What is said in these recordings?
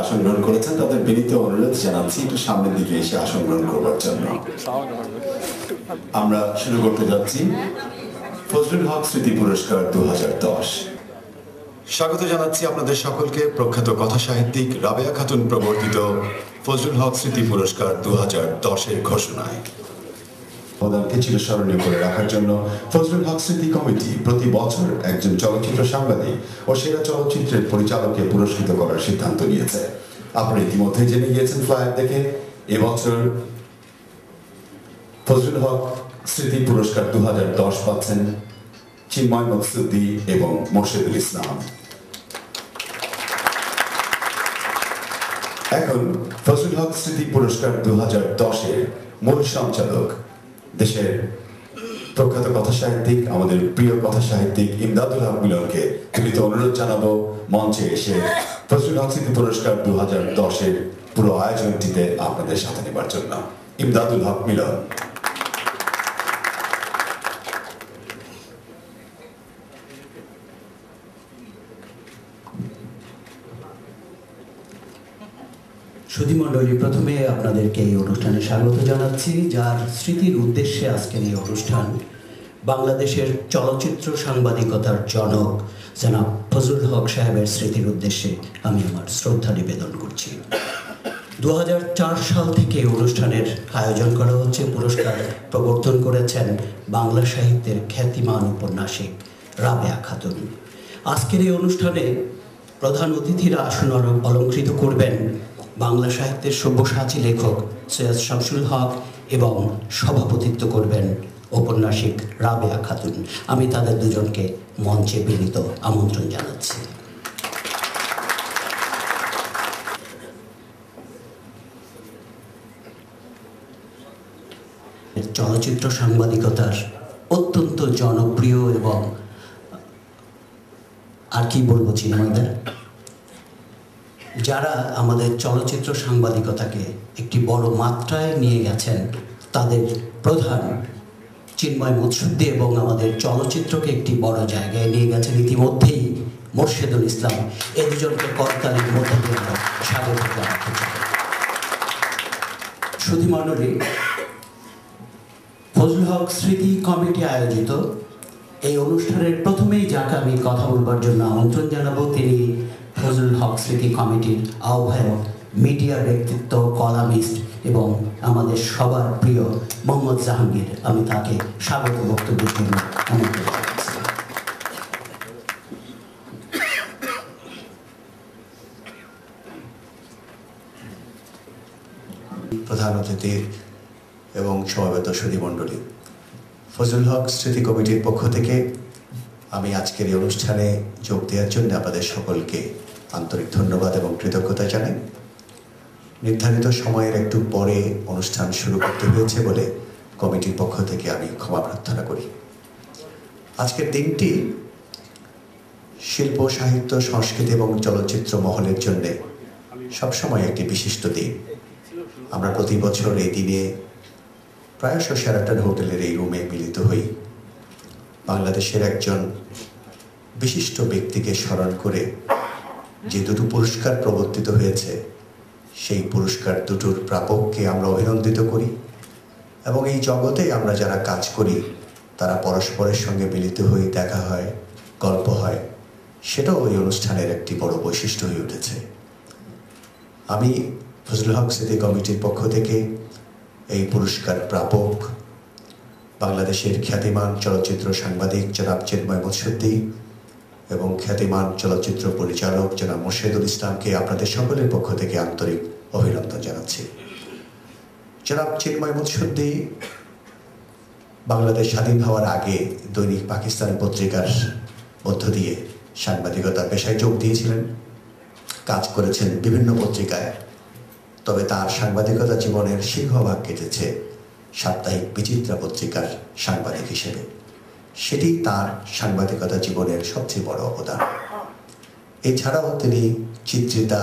আসন গ্রহণ করেছেন তাদের বিনীত অনুরোধ জানাচ্ছি একটু সামনের দিকে এসে আসন গ্রহণ করবার জন্য। আমরা শুরু করতে যাচ্ছি ফজলুল হক স্মৃতি পুরস্কার 2010। স্বাগত জানাচ্ছি আপনাদের সকলকে প্রখ্যাত কথা সাহিত্যিক রাবেয়া খাতুন প্রবর্তিত ফজলুল হক স্মৃতি পুরস্কার 2010-এর ঘোষণায়। অবদানকে চিরস্মরণীয় করে রাখার জন্য ফজলুল হক স্মৃতি কমিটি প্রতি বছর একজন চলচ্চিত্র সাংবাদিক ও সেরা চলচ্চিত্রের পরিচালককে পুরস্কৃত করার সিদ্ধান্ত নিয়েছে। আপনারা ইতিমধ্যে জেনে গিয়েছেন ফ্লায়ার দেখে। এবছর ফজলুল হক স্মৃতি পুরস্কার 2010 পাচ্ছেন চিন্ময় মকসুদি এবং মোর্শেদুল ইসলাম। এখন ফজলুল হক স্মৃতি পুরস্কার 2010-এর মূল সঞ্চালক দেশের প্রখ্যাত কথা সাহিত্যিক, আমাদের প্রিয় কথা সাহিত্যিক ইমদাদুল হক মিলনকে বিনীত অনুরোধ জানাবো মঞ্চে এসে ফজলুল হক স্মৃতি পুরস্কার 2010-এর পুরো আয়োজনটিতে আপনাদের সাথে নেবার জন্য। ইমদাদুল হক মিলন। সুধীমণ্ডলী, প্রথমে আপনাদেরকে এই অনুষ্ঠানে স্বাগত জানাচ্ছি, যার স্মৃতির উদ্দেশ্যে আজকের এই অনুষ্ঠান। বাংলাদেশের চলচ্চিত্র সাংবাদিকতার জনক জনাব ফজলুল হক সাহেবের স্মৃতির উদ্দেশ্যে আমি আমার শ্রদ্ধা নিবেদন করছি। 2004 সাল থেকে অনুষ্ঠানের আয়োজন করা হচ্ছে। পুরস্কার প্রবর্তন করেছেন বাংলা সাহিত্যের খ্যাতিমান উপন্যাসিক রাবেয়া খাতুন। আজকের এই অনুষ্ঠানে প্রধান অতিথিরা আসন অলঙ্কৃত করবেন বাংলা সাহিত্যের সব্যসাচী লেখক সৈয়দ শামসুল হক এবং সভাপতিত্ব করবেন ঔপন্যাসিক রাবেয়া খাতুন। আমি তাদের দুজনকে মঞ্চে বিনীত আমন্ত্রণ জানাচ্ছি। চলচ্চিত্র সাংবাদিকতার অত্যন্ত জনপ্রিয় এবং আর কি বলবো চিন্ময়দের, যারা আমাদের চলচ্চিত্র সাংবাদিকতাকে একটি বড় মাত্রায় নিয়ে গেছেন, তাদের প্রধান চিন্ময় মকসুদি এবং আমাদের চলচ্চিত্রকে একটি বড় জায়গায় নিয়ে গেছেন ইতিমধ্যেই মোর্শেদুল ইসলাম। এ দুজনকে করতালির মধ্যে দিয়ে আমরা স্বাগত জানাতে চাই। সুধীমণ্ডলী, ফজলুল হক স্মৃতি কমিটি আয়োজিত এই অনুষ্ঠানের প্রথমেই যাকে আমি কথা বলবার জন্য আমন্ত্রণ জানাবো, তিনি ফজলুল হক স্মৃতি কমিটির আহ্বায়ক, মিডিয়া ব্যক্তিত্ব, কলামিস্ট এবং আমাদের সবার প্রিয় মোহাম্মদ জাহাঙ্গীর, আমি তাকে স্বাগত বক্তব্যের জন্য আমন্ত্রণ জানাচ্ছি। প্রধান অতিথি এবং সমবেত সুধীমণ্ডলী, ফজলুল হক স্মৃতি কমিটির পক্ষ থেকে আমি আজকের এই অনুষ্ঠানে যোগ দেওয়ার জন্য আপনাদের সকলকে আন্তরিক ধন্যবাদ এবং কৃতজ্ঞতা জানাই। নির্ধারিত সময়ের একটু পরে অনুষ্ঠান শুরু করতে হয়েছে বলে কমিটির পক্ষ থেকে আমি ক্ষমা প্রার্থনা করি। আজকের দিনটি শিল্প, সাহিত্য, সংস্কৃতি এবং চলচ্চিত্র মহলের জন্য সবসময় একটি বিশিষ্ট দিন। আমরা প্রতি বছর এই দিনে প্রায়শ শেরাটন হোটেলের এই রুমে মিলিত হই, বাংলাদেশের একজন বিশিষ্ট ব্যক্তিকে স্মরণ করে যে দুটো পুরস্কার প্রবর্তিত হয়েছে সেই পুরস্কার দুটোর প্রাপককে আমরা অভিনন্দিত করি এবং এই জগতে আমরা যারা কাজ করি তারা পরস্পরের সঙ্গে মিলিত হই, দেখা হয়, গল্প হয়, সেটাও এই অনুষ্ঠানের একটি বড় বৈশিষ্ট্য হয়ে উঠেছে। আমি ফজলুল হক স্মৃতি কমিটির পক্ষ থেকে এই পুরস্কার প্রাপক বাংলাদেশের খ্যাতিমান চলচ্চিত্র সাংবাদিক জনাব চিন্ময় মুৎসদ্দি এবং খ্যাতিমান চলচ্চিত্র পরিচালক জনাব মোর্শেদুল ইসলামকে আপনাদের সকলের পক্ষ থেকে আন্তরিক অভিনন্দন জানাচ্ছি। জনাব চিন্ময় মুৎসদ্দি বাংলাদেশ স্বাধীন হওয়ার আগে দৈনিক পাকিস্তান পত্রিকার মধ্য দিয়ে সাংবাদিকতার পেশায় যোগ দিয়েছিলেন, কাজ করেছেন বিভিন্ন পত্রিকায়। তবে তার সাংবাদিকতা জীবনের সিংহভাগ কেটেছে সাপ্তাহিক বিচিত্রা পত্রিকার সাংবাদিক হিসেবে। সেটি তার সাংবাদিকতা জীবনের সবচেয়ে বড় অবদান। এছাড়াও তিনি চিত্রিতা,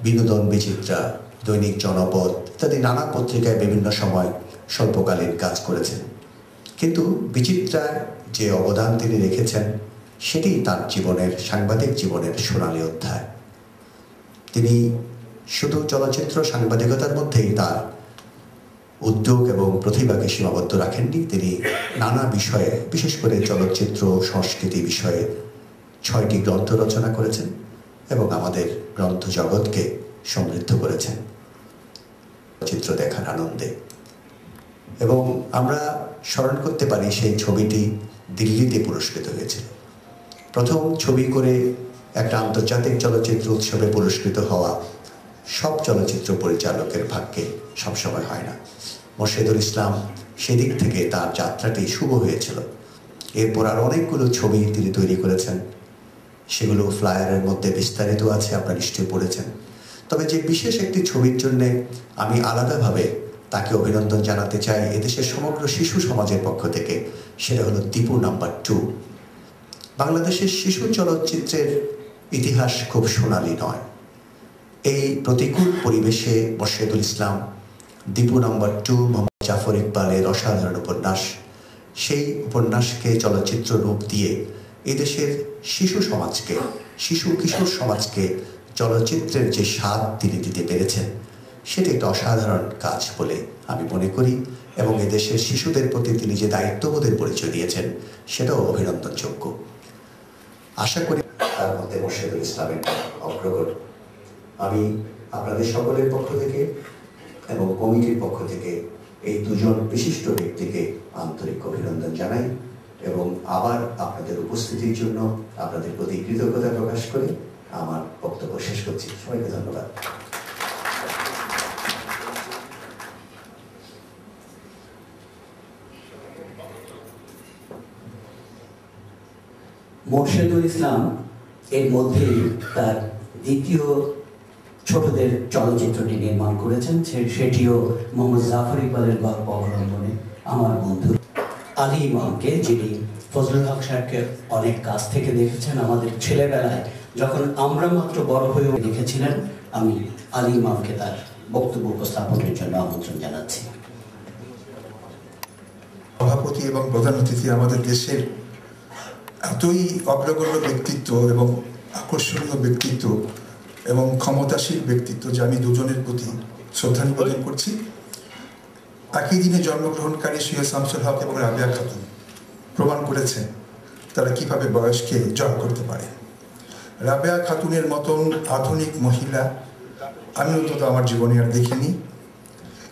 বিনোদন বিচিত্রা, দৈনিক জনপদ ইত্যাদি নানা পত্রিকায় বিভিন্ন সময় স্বল্পকালীন কাজ করেছেন। কিন্তু বিচিত্রার যে অবদান তিনি রেখেছেন সেটি তার জীবনের, সাংবাদিক জীবনের সোনালী অধ্যায়। তিনি শুধু চলচ্চিত্র সাংবাদিকতার মধ্যেই তার উদ্যোগ এবং প্রতিভাকে সীমাবদ্ধ রাখেননি। তিনি নানা বিষয়ে, বিশেষ করে চলচ্চিত্র সংস্কৃতি বিষয়ে 6টি গ্রন্থ রচনা করেছেন এবং আমাদের গ্রন্থ জগৎকে সমৃদ্ধ করেছেন চিত্র দেখার আনন্দে। এবং আমরা স্মরণ করতে পারি সেই ছবিটি দিল্লিতে পুরস্কৃত হয়েছিল। প্রথম ছবি করে একটা আন্তর্জাতিক চলচ্চিত্র উৎসবে পুরস্কৃত হওয়া সব চলচ্চিত্র পরিচালকের ভাগ্যে সবসময় হয় না। মোর্শেদুল ইসলাম সেদিক থেকে তার যাত্রাটি শুভ হয়েছিল। এরপর আর অনেকগুলো ছবি তিনি তৈরি করেছেন, সেগুলো ফ্লায়ারের মধ্যে বিস্তারিত আছে, আপনারা নিশ্চয়ই পড়েছেন। তবে যে বিশেষ একটি ছবির জন্যে আমি আলাদাভাবে তাকে অভিনন্দন জানাতে চাই এদেশের সমগ্র শিশু সমাজের পক্ষ থেকে, সেটা হলো দীপু নাম্বার 2। বাংলাদেশের শিশু চলচ্চিত্রের ইতিহাস খুব সোনালী নয়। এই প্রতিকূল পরিবেশে মোর্শেদুল ইসলাম দীপু নাম্বার 2 মোহাম্মদ জাফর ইকবালের অসাধারণ উপন্যাস, সেই উপন্যাসকে চলচ্চিত্র রূপ দিয়ে এদেশের শিশু সমাজকে, শিশু কিশোর সমাজকে চলচ্চিত্রের যে স্বাদ তিনি দিতে পেরেছেন সেটি একটা অসাধারণ কাজ বলে আমি মনে করি। এবং এদেশের শিশুদের প্রতি তিনি যে দায়িত্ববোধের পরিচয় দিয়েছেন সেটাও অভিনন্দনযোগ্য। আশা করি তার মধ্যে মোর্শেদুল ইসলামের অগ্রগণ্য। আমি আপনাদের সকলের পক্ষ থেকে এবং কমিটির পক্ষ থেকে এই দুজন বিশিষ্ট ব্যক্তিকে আন্তরিক অভিনন্দন জানাই এবং আবার আপনাদের উপস্থিতির জন্য আপনাদের প্রতি কৃতজ্ঞতা প্রকাশ করে আমার বক্তব্য শেষ করছি। সবাইকে ধন্যবাদ। মোর্শেদুল ইসলাম এর মধ্যেই তার দ্বিতীয় ছোটদের চলচ্চিত্রটি নির্মাণ করেছেন, সেটিও মোহাম্মদ জাফর ইকবালের গল্প অবলম্বনে। আমার বন্ধু আলী ইমামকে, যিনি ফজলুল হক সাহেবকে অনেক কাছ থেকে দেখেছেন, আমাদের ছেলেবেলায় যখন আমরা মাত্র বড় হয়ে দেখেছিলেন, আমি আলী ইমামকে তার বক্তব্য উপস্থাপনের জন্য আমন্ত্রণ জানাচ্ছি। সভাপতি এবং প্রধান অতিথি, আমাদের দেশের এতই অগ্রগণ্য ব্যক্তিত্ব এবং আকর্ষণীয় ব্যক্তিত্ব এবং ক্ষমতাশীল ব্যক্তিত্ব যে আমি দুজনের প্রতি শ্রদ্ধা নিবেদন করছি। একই দিনে জন্মগ্রহণকারী সৈয়দ শামসুল হক এবং রাবেয়া খাতুন প্রমাণ করেছেন তারা কিভাবে বয়সকে জয় করতে পারে। রাবেয়া খাতুনের মতন আধুনিক মহিলা আমি অন্তত আমার জীবনে আর দেখিনি।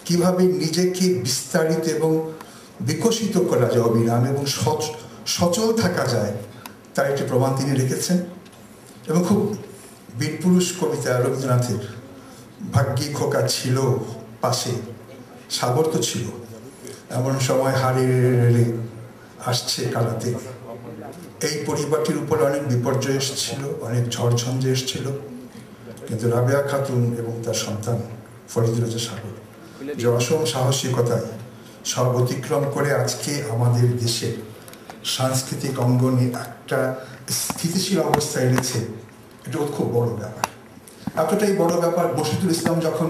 কিভাবে নিজেকে বিস্তারিত এবং বিকশিত করা যায় অবিরাম এবং সচল থাকা যায় তার একটি প্রমাণ তিনি রেখেছেন। এবং খুব বীরপুরুষ কবিতা রবীন্দ্রনাথের, ভাগ্যি খোকা ছিল পাশে, সাগর তো ছিল, এমন সময় হারিয়ে আসছে কালাতে। এই পরিবারটির উপর অনেক বিপর্যয় এসেছিল, অনেক ঝড়ঝঞ্ঝে এসেছিল, কিন্তু রাবেয়া খাতুন এবং তার সন্তান ফরিদুল সাগর যে অসম সাহসিকতায় সব অতিক্রম করে আজকে আমাদের দেশে সাংস্কৃতিক অঙ্গনে একটা স্থিতিশীল অবস্থা এনেছে, এটা খুব বড় ব্যাপার। এতটাই বড় ব্যাপার, মশিদুল ইসলাম যখন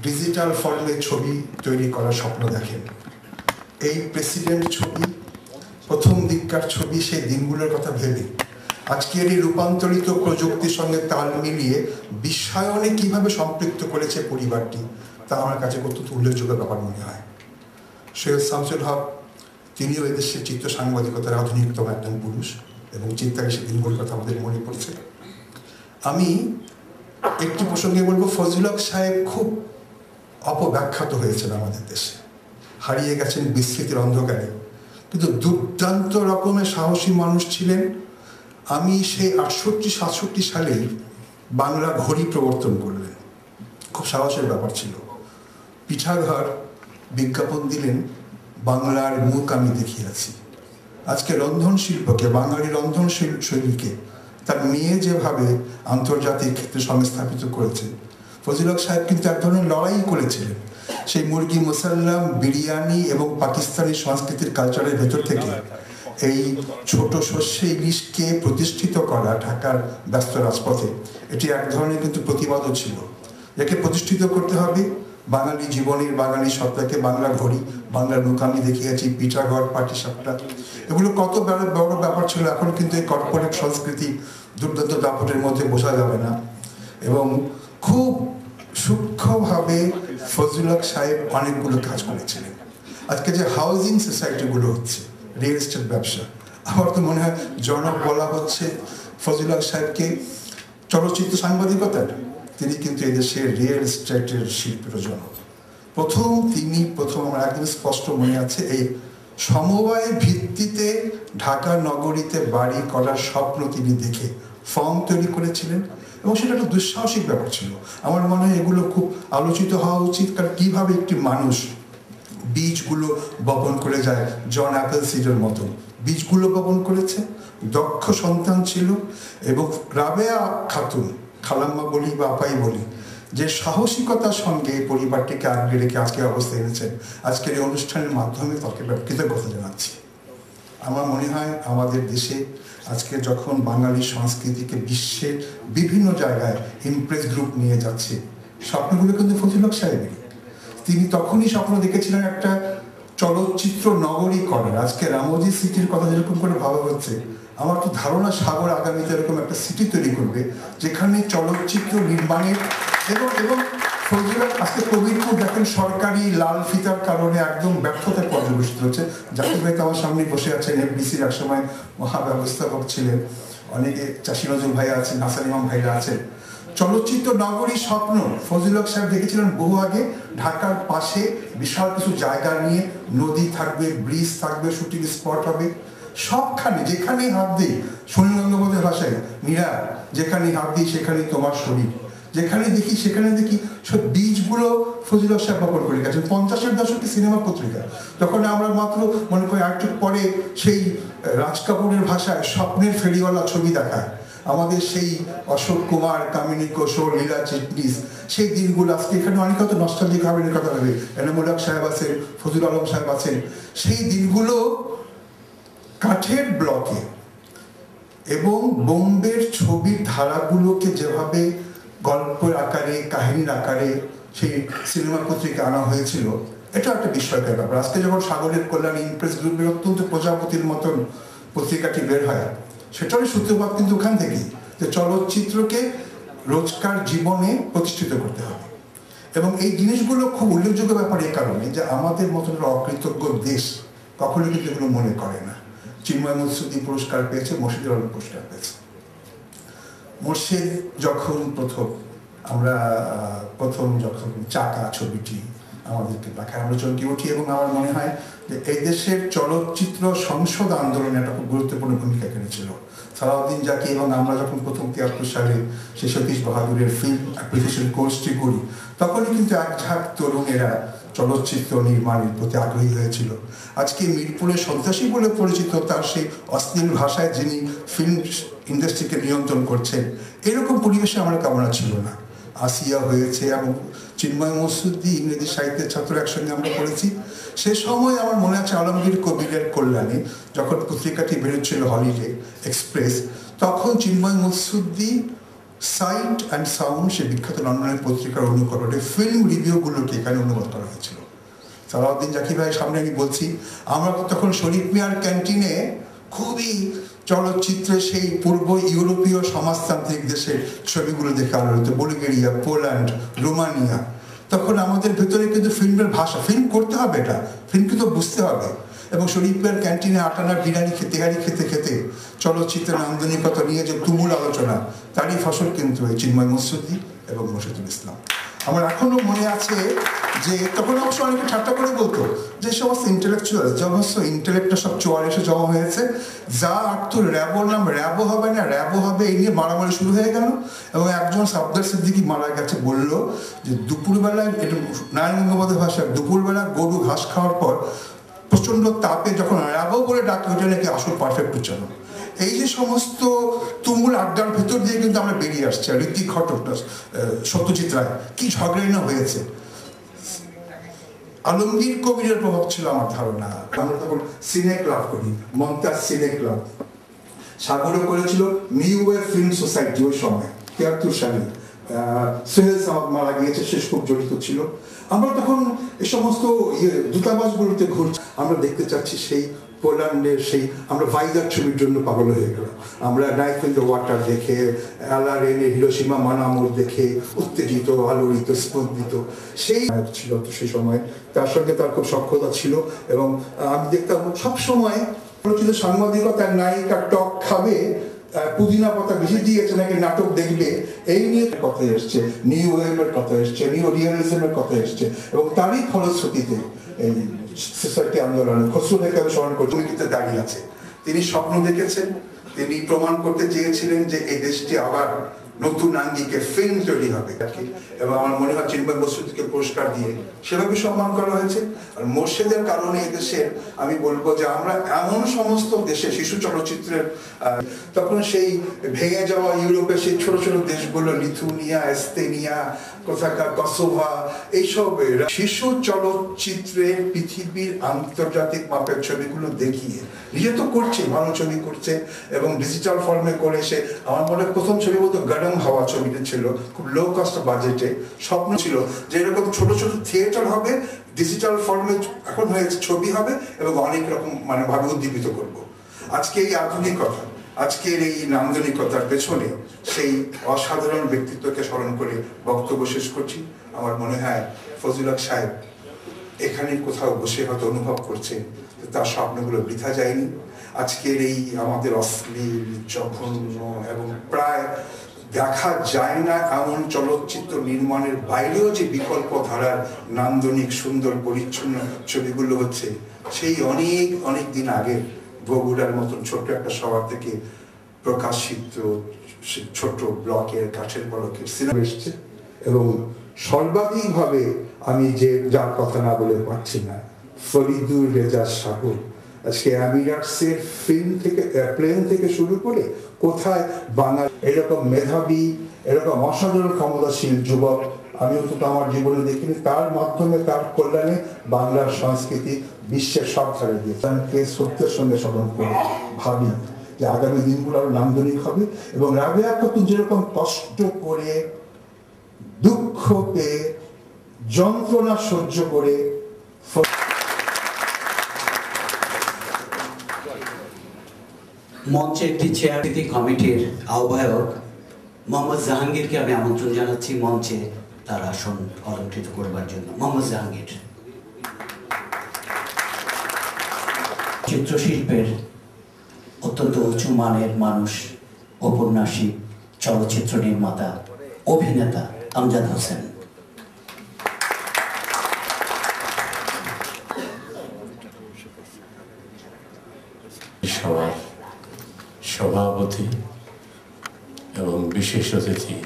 ডিজিটাল ফর্মে ছবি তৈরি করার স্বপ্ন দেখেন, এই প্রেসিডেন্ট ছবি, প্রথম দিককার ছবি, সেই দিনগুলোর কথা ভেবে আজকের এই রূপান্তরিত প্রযুক্তির সঙ্গে তাল মিলিয়ে বিশ্বায়নে কিভাবে সম্পৃক্ত করেছে পরিবারটি, তা আমার কাছে অত্যন্ত উল্লেখযোগ্য ব্যাপার মনে হয়। সৈয়দ শামসুল হক তিনিও এদেশের চিত্র সাংবাদিকতার আধুনিকতম একজন পুরুষ এবং চিন্তায় সে দিনগুলোর কথা আমাদের মনে পড়ছে। আমি একটি প্রসঙ্গে বলবো, ফজলুল হক সাহেব খুব অপব্যাখ্যাত হয়েছেন আমাদের দেশে, হারিয়ে গেছেন বিস্মৃতির অন্ধকারে, কিন্তু দুর্দান্ত রকমের সাহসী মানুষ ছিলেন। আমি সেই 68-67 সালেই বাংলা ঘড়ি প্রবর্তন করলেন, খুব সাহসের ব্যাপার ছিল। পিঠাঘর বিজ্ঞাপন দিলেন, বাংলার মুখ আমি দেখিয়াছি। আজকে রন্ধন শিল্পকে, বাঙালি রন্ধন শৈলীকে তার মেয়ে যেভাবে আন্তর্জাতিক ক্ষেত্রে সংস্থাপিত করেছে, ফজলুল হক সাহেব কিন্তু এক ধরনের লড়াই করেছিলেন। সেই মুরগি মুসাল্লাম, বিরিয়ানি এবং পাকিস্তানি সংস্কৃতির কালচারের ভেতর থেকে এই ছোট শস্যে ইলিশকে প্রতিষ্ঠিত করা ঢাকার ব্যস্ত রাজপথে, এটি এক ধরনের কিন্তু প্রতিবাদও ছিল। একে প্রতিষ্ঠিত করতে হবে, বাঙালি জীবনের, বাঙালি সত্তাকে, বাংলা ঘড়ি, বাংলার মুখ আমি দেখিয়েছি, পিঠাঘর, পাটিসাপটা, এগুলো কত বড় ব্যাপার ছিল। এখন কিন্তু এই কর্পোরেট সংস্কৃতি দুর্দান্ত দাপটের মধ্যে বোঝা যাবে না। এবং খুব সূক্ষ্মভাবে ফজলুল হক সাহেব অনেকগুলো কাজ করেছিলেন। আজকে যে হাউজিং সোসাইটিগুলো হচ্ছে, রিয়েল এস্টেট ব্যবসা, আমার তো মনে হয় জনক বলা হচ্ছে ফজলুল হক সাহেবকে চলচ্চিত্র সাংবাদিকতার। তিনি কিন্তু এদেশের রিয়েল এস্টেটের শিল্পের জনক। তিনি প্রথম আমার একদম স্পষ্ট মনে আছে, এই সমবায় ভিত্তিতে ঢাকা নগরীতে বাড়ি করার স্বপ্ন তিনি দেখে ফর্ম তৈরি করেছিলেন, এবং সেটা একটা দুঃসাহসিক ব্যাপার ছিল। আমার মনে হয় এগুলো খুব আলোচিত হওয়া উচিত, কারণ কিভাবে একটি মানুষ বীজগুলো বপন করে যায়, জন অ্যাপেলসিডের মতো বীজগুলো বপন করেছে, দক্ষ সন্তান ছিল। এবং রাবেয়া খাতুন, খালাম্মা বলি বা আপাই বলি, যে সাহসিকতার সঙ্গে পরিবারটিকে আগলে রেখে আজকের অবস্থায় এনেছেন, আজকের এই অনুষ্ঠানের মাধ্যমে তাকে কৃতজ্ঞতা জানাচ্ছি। আমার মনে হয় আমাদের দেশে আজকে যখন বাঙালি সংস্কৃতিকে বিশ্বের বিভিন্ন জায়গায় ইমপ্রেস গ্রুপ নিয়ে যাচ্ছে, স্বপ্নগুলো কিন্তু ফজলুল হক সাহেবের। তিনি তখনই স্বপ্ন দেখেছিলেন একটা চলচ্চিত্র নগরী করার। আজকে রামোজি সিটির কথা যেরকম করে ভাবা হচ্ছে, আমার তো ধারণা সাগর আগামীতে এরকম একটা সিটি তৈরি করবে যেখানে চলচ্চিত্র নির্মাণের এবং ফজলুল হক আজকে কবিরপুর দেখেন সরকারি লাল ফিতার কারণে একদম ব্যর্থতায় পর্যবেসিত হচ্ছে। জাকির ভাই তো আমার সামনে বসে আছেন, এফডিসির একসময় মহাব্যবস্থাপক ছিলেন, অনেকে চাষি নজরুল ভাই আছেন, হাসান ইমাম ভাইরা আছেন। চলচ্চিত্র নগরী স্বপ্ন ফজলুল হক সাহেব দেখেছিলেন বহু আগে। ঢাকার পাশে বিশাল কিছু জায়গা নিয়ে, নদী থাকবে, ব্রিজ থাকবে, শুটিং স্পট হবে, সবখানে যেখানে হাত দিই, সুনীল গঙ্গোপাধ্যায়ের ভাষায় মীরা, যেখানে হাত দিই সেখানে তোমার শরীর, যেখানে দেখি সেখানে দেখি, সব বীজগুলো ফজলুল হক সাহেব বপন করে গেছেন। 50-এর দশকে সিনেমা পত্রিকা, তখন আমরা মাত্র মনে করি আরেকটু পরে সেই রাজ কাপুরের ভাষায় স্বপ্নের ফেরিওয়ালা ছবি দেখায় আমাদের সেই অশোক কুমার, কামিনী কৌশল, লীলা চিটনিস, সেই দিনগুলো আজকে এখানে অনেক হয়তো নস্টালজিক ভাবে কথা হবে, এনামুল হক সাহেব আছেন, ফজলুল আলম সাহেব আছেন, সেই দিনগুলো কাঠের ব্লকে এবং বোম্বের ছবির ধারাগুলোকে যেভাবে গল্পের আকারে, কাহিনীর আকারে সেই সিনেমা পত্রিকা আনা হয়েছিল, এটা একটা বিস্ময়কর ব্যাপার। আজকে যখন সাগরের কল্যাণ ইমপ্রেস গ্রুপের অত্যন্ত প্রজাপতির মতন পত্রিকাটি বের হয়, সেটারই সূত্রপাত কিন্তু ওখান থেকেই, যে চলচ্চিত্রকে রোজকার জীবনে প্রতিষ্ঠিত করতে হবে। এবং এই জিনিসগুলো খুব উল্লেখযোগ্য ব্যাপার এই কারণে যে আমাদের মতন অকৃতজ্ঞ দেশ কখনোই কিন্তু এগুলো মনে করে না। চিন্ময় মুৎসুদ্দি পুরস্কার পেয়েছে, মোর্শেদুল আলম পুরস্কার পেয়েছে। মোর্শেদ যখন প্রথম চাকা ছবিটি আমাদেরকে দেখায়, আমরা চমকে উঠি। এবং আমার মনে হয় যে এই দেশের চলচ্চিত্র সংসদ আন্দোলনে একটা খুব গুরুত্বপূর্ণ ভূমিকা রেখেছিল সালাউদ্দিন জাকি। এবং আমরা যখন প্রথম 73 সালে সেই সতীশ বাহাদুরের ফিল্ম অ্যাপ্লিকেশন কোর্সটি করি, তখনই কিন্তু এক ঝাঁক তরুণেরা চলচ্চিত্র নির্মাণের প্রতি আগ্রহী হয়েছিল। আজকে মিরপুরের সন্ত্রাসী বলে পরিচিত তার সেই অশ্লীল ভাষায় যিনি ফিল্ম ইন্ডাস্ট্রিকে নিয়ন্ত্রণ করছেন, এরকম পরিবেশে আমার কামনা ছিল না। আসিয়া হয়েছে এবং চিন্ময় মসুদ্দি ইংরেজি সাহিত্যের ছাত্র একসঙ্গে আমরা পড়েছি। সে সময় আমার মনে আছে আলমগীর কবিরের কল্যাণে যখন পত্রিকাটি বেরোচ্ছিল হলিডে এক্সপ্রেস, তখন চিন্ময় মসুদ্দি সাইট অ্যান্ড সাউন্ড সে বিখ্যাত লন্ডনের পত্রিকার অনুকরণে ফিল্ম রিভিউগুলোকে এখানে অনুবাদ করা হয়েছিল। সালাউদ্দিন জাকি ভাইয়ের সামনে আমি বলছি, আমরা তখন শরীফ মিয়ার ক্যান্টিনে খুবই চলচ্চিত্রে সেই পূর্ব ইউরোপীয় সমাজতান্ত্রিক দেশের ছবিগুলো দেখে আলো হতো, বুলগেরিয়া, পোল্যান্ড, রোমানিয়া। তখন আমাদের ভেতরে কিন্তু ফিল্মের ভাষা, ফিল্ম করতে হবে, এটা ফিল্ম কিন্তু বুঝতে হবে। এবং শরীফের ক্যান্টিনে আটানার বিরিয়ানি তেহারি খেতে খেতে চলচ্চিত্রের নান্দনিকতা নিয়ে যে তুমুল আলোচনা, তারই ফসল কিন্তু এই চিন্ময় মসুদ্দি এবং মোর্শেদুল ইসলাম। আমার এখনো মনে আছে যে তখন অবশ্য অনেকে ঠাট্টা করে বলতো যে সমস্ত ইন্টেলেকচুয়াল, সমস্ত ইন্টেলেক্টটা সব চোয়ার এসে জমা হয়েছে, যা আর তো র্যাবো নাম র্যাবো হবে না, র্যাবো হবে, এই নিয়ে মারামারি শুরু হয়ে গেল। এবং একজন সাবদার সিদ্দিকী মারা গেছে বলল যে দুপুরবেলায়, এটা নারায়ণ গঙ্গোপাধ্যায়ের ভাষায়, দুপুরবেলা গরু ঘাস খাওয়ার পর প্রচণ্ড তাপে যখন র্যাবো বলে ডাকে, ওইটা নাকি আসল পারফেক্ট উচ্চারণ। এই যে সমস্ত তুমুল আড্ডার ভেতর দিয়ে কিন্তু আমরা বেরিয়ে আসছি। ঋত্বিক ঘটক, সত্যজিৎ রায়, কি ঝগড়াই না হয়েছে। আলমগীর কবিরের প্রভাব ছিল আমার ধারণা। আমরা তখন সিনে ক্লাব করি, মমতাজ সিনে ক্লাব। সাগরও করেছিল নিউ ওয়ে ফিল্ম সোসাইটি ওই সময় 73 সালে। সোহেল সামাদ মারা গিয়েছে, শেষ খুব জড়িত ছিল। আমরা তখন এই সমস্ত দূতাবাসগুলোতে ঘুরছি, আমরা দেখতে চাচ্ছি সেই পোল্যান্ডের সেই, আমরা ভাইজাগ ছবির জন্য পাগল হয়ে গেলাম। আমরা নাইফ ইন দ্য ওয়াটার দেখে, অ্যালারেনে হিরোশিমা মানামোর দেখে উত্তেজিত, আলোড়িত, স্পন্দিত সেই ছিল সেই সময়। তার সঙ্গে তার খুব সক্ষতা ছিল। এবং আমি দেখতাম সবসময় সাংবাদিকতার নায়িকা টক খাবে, পুদিনা পাতা বেশি দিয়েছে নাকি নাটক দেখবে, এই নিয়ে কথা এসছে, নিউ ওয়েভের কথা এসছে, নিউ রিয়েলিজমের কথা এসছে। এবং তারই ফলশ্রুতিতে এই সোসাইটি আন্দোলন খসরু রেখা স্মরণ করতে দাঁড়িয়ে আছে। তিনি স্বপ্ন দেখেছেন, তিনি প্রমাণ করতে চেয়েছিলেন যে এই দেশটি আবার নতুন আঙ্গিকে ফিল্ম তৈরি হবে। এবং আমার মনে হয় চিন্ময় মসুদ্দিকে পুরস্কার দিয়ে সেভাবে সম্মান করা হয়েছে। আর মোর্শেদের কারণে এদেশের আমি বলবো যে আমরা এমন সমস্ত দেশে শিশু চলচ্চিত্রের, তখন সেই ভেঙে যাওয়া ইউরোপের সেই ছোট ছোট দেশগুলো, লিথুনিয়া, এস্তেনিয়া, কোথাকার কসোভা, এইসব শিশু চলচ্চিত্রের পৃথিবীর আন্তর্জাতিক মাপের ছবিগুলো দেখিয়ে নিজে তো করছে, ভালো ছবি করছে এবং ডিজিটাল ফর্মে করে। সে আমার মনে প্রথম ছবি বলতো গরম হাওয়া ছবিটা ছিল, খুব লো কস্ট বাজেটে। স্বপ্ন ছিল যে এরকম ছোট ছোট থিয়েটার হবে, ডিজিটাল ফর্মে এখন হয়েছে, ছবি হবে এবং অনেক রকম মানে ভাবে উদ্দীপিত করবো। আজকে এই আধুনিকতা, আজকের এই নান্দনিকতার পেছনে সেই অসাধারণ ব্যক্তিত্বকে স্মরণ করে বক্তব্য শেষ করছি। আমার মনে হয় ফজলুল হক সাহেব এখানে কোথাও বসে হয়তো অনুভব করছেন তার স্বপ্নগুলো বৃথা যায়নি। আজকের এই আমাদের অশ্লীল, জঘন্য এবং প্রায় দেখা যায় না এমন চলচ্চিত্র নির্মাণের বাইরেও যে বিকল্প ধারার নান্দনিক সুন্দর পরিচ্ছন্ন ছবিগুলো হচ্ছে, সেই অনেক অনেক দিন আগে বগুড়ার মতন ছোট্ট একটা শহর থেকে প্রকাশিত ছোট ব্লকের কাঠের পলকের সিনেমা এসছে। এবং সর্বাধিকভাবে আমি যে যার কথা না বলে পারছি না, ফরিদুর রেজা শাহ, আজকে আমিরাটসের ফিল্ম থেকে, প্লেন থেকে শুরু করে কোথায় বাঙালি এরকম মেধাবী, এরকম অসাধারণ ক্ষমতাশীল যুবক আমি অন্তত আমার জীবনে দেখিনি। তার মাধ্যমে, তার কল্যাণে বাংলার সংস্কৃতি বিশ্বের সব ধারে দিয়ে তাকে সত্যের সঙ্গে স্মরণ করে ভাবি যে আগামী দিনগুলো আরো নান্দনিক হবে। এবং রাবেয়া খাতুন যেরকম কষ্ট করে, দুঃখ পেয়ে, যন্ত্রণা সহ্য করে মঞ্চে একটি চেয়ারটি কমিটির আহ্বায়ক মোহাম্মদ জাহাঙ্গীরকে আমি আমন্ত্রণ জানাচ্ছি মঞ্চে তার আসন অলঙ্কৃত করবার জন্য। মোহাম্মদ জাহাঙ্গীর চিত্রশিল্পের অত্যন্ত উঁচু মানের মানুষ, ঔপন্যাসিক, চলচ্চিত্র নির্মাতা, অভিনেতা আমজাদ হোসেন। সভার সভাপতি এবং বিশেষ অতিথি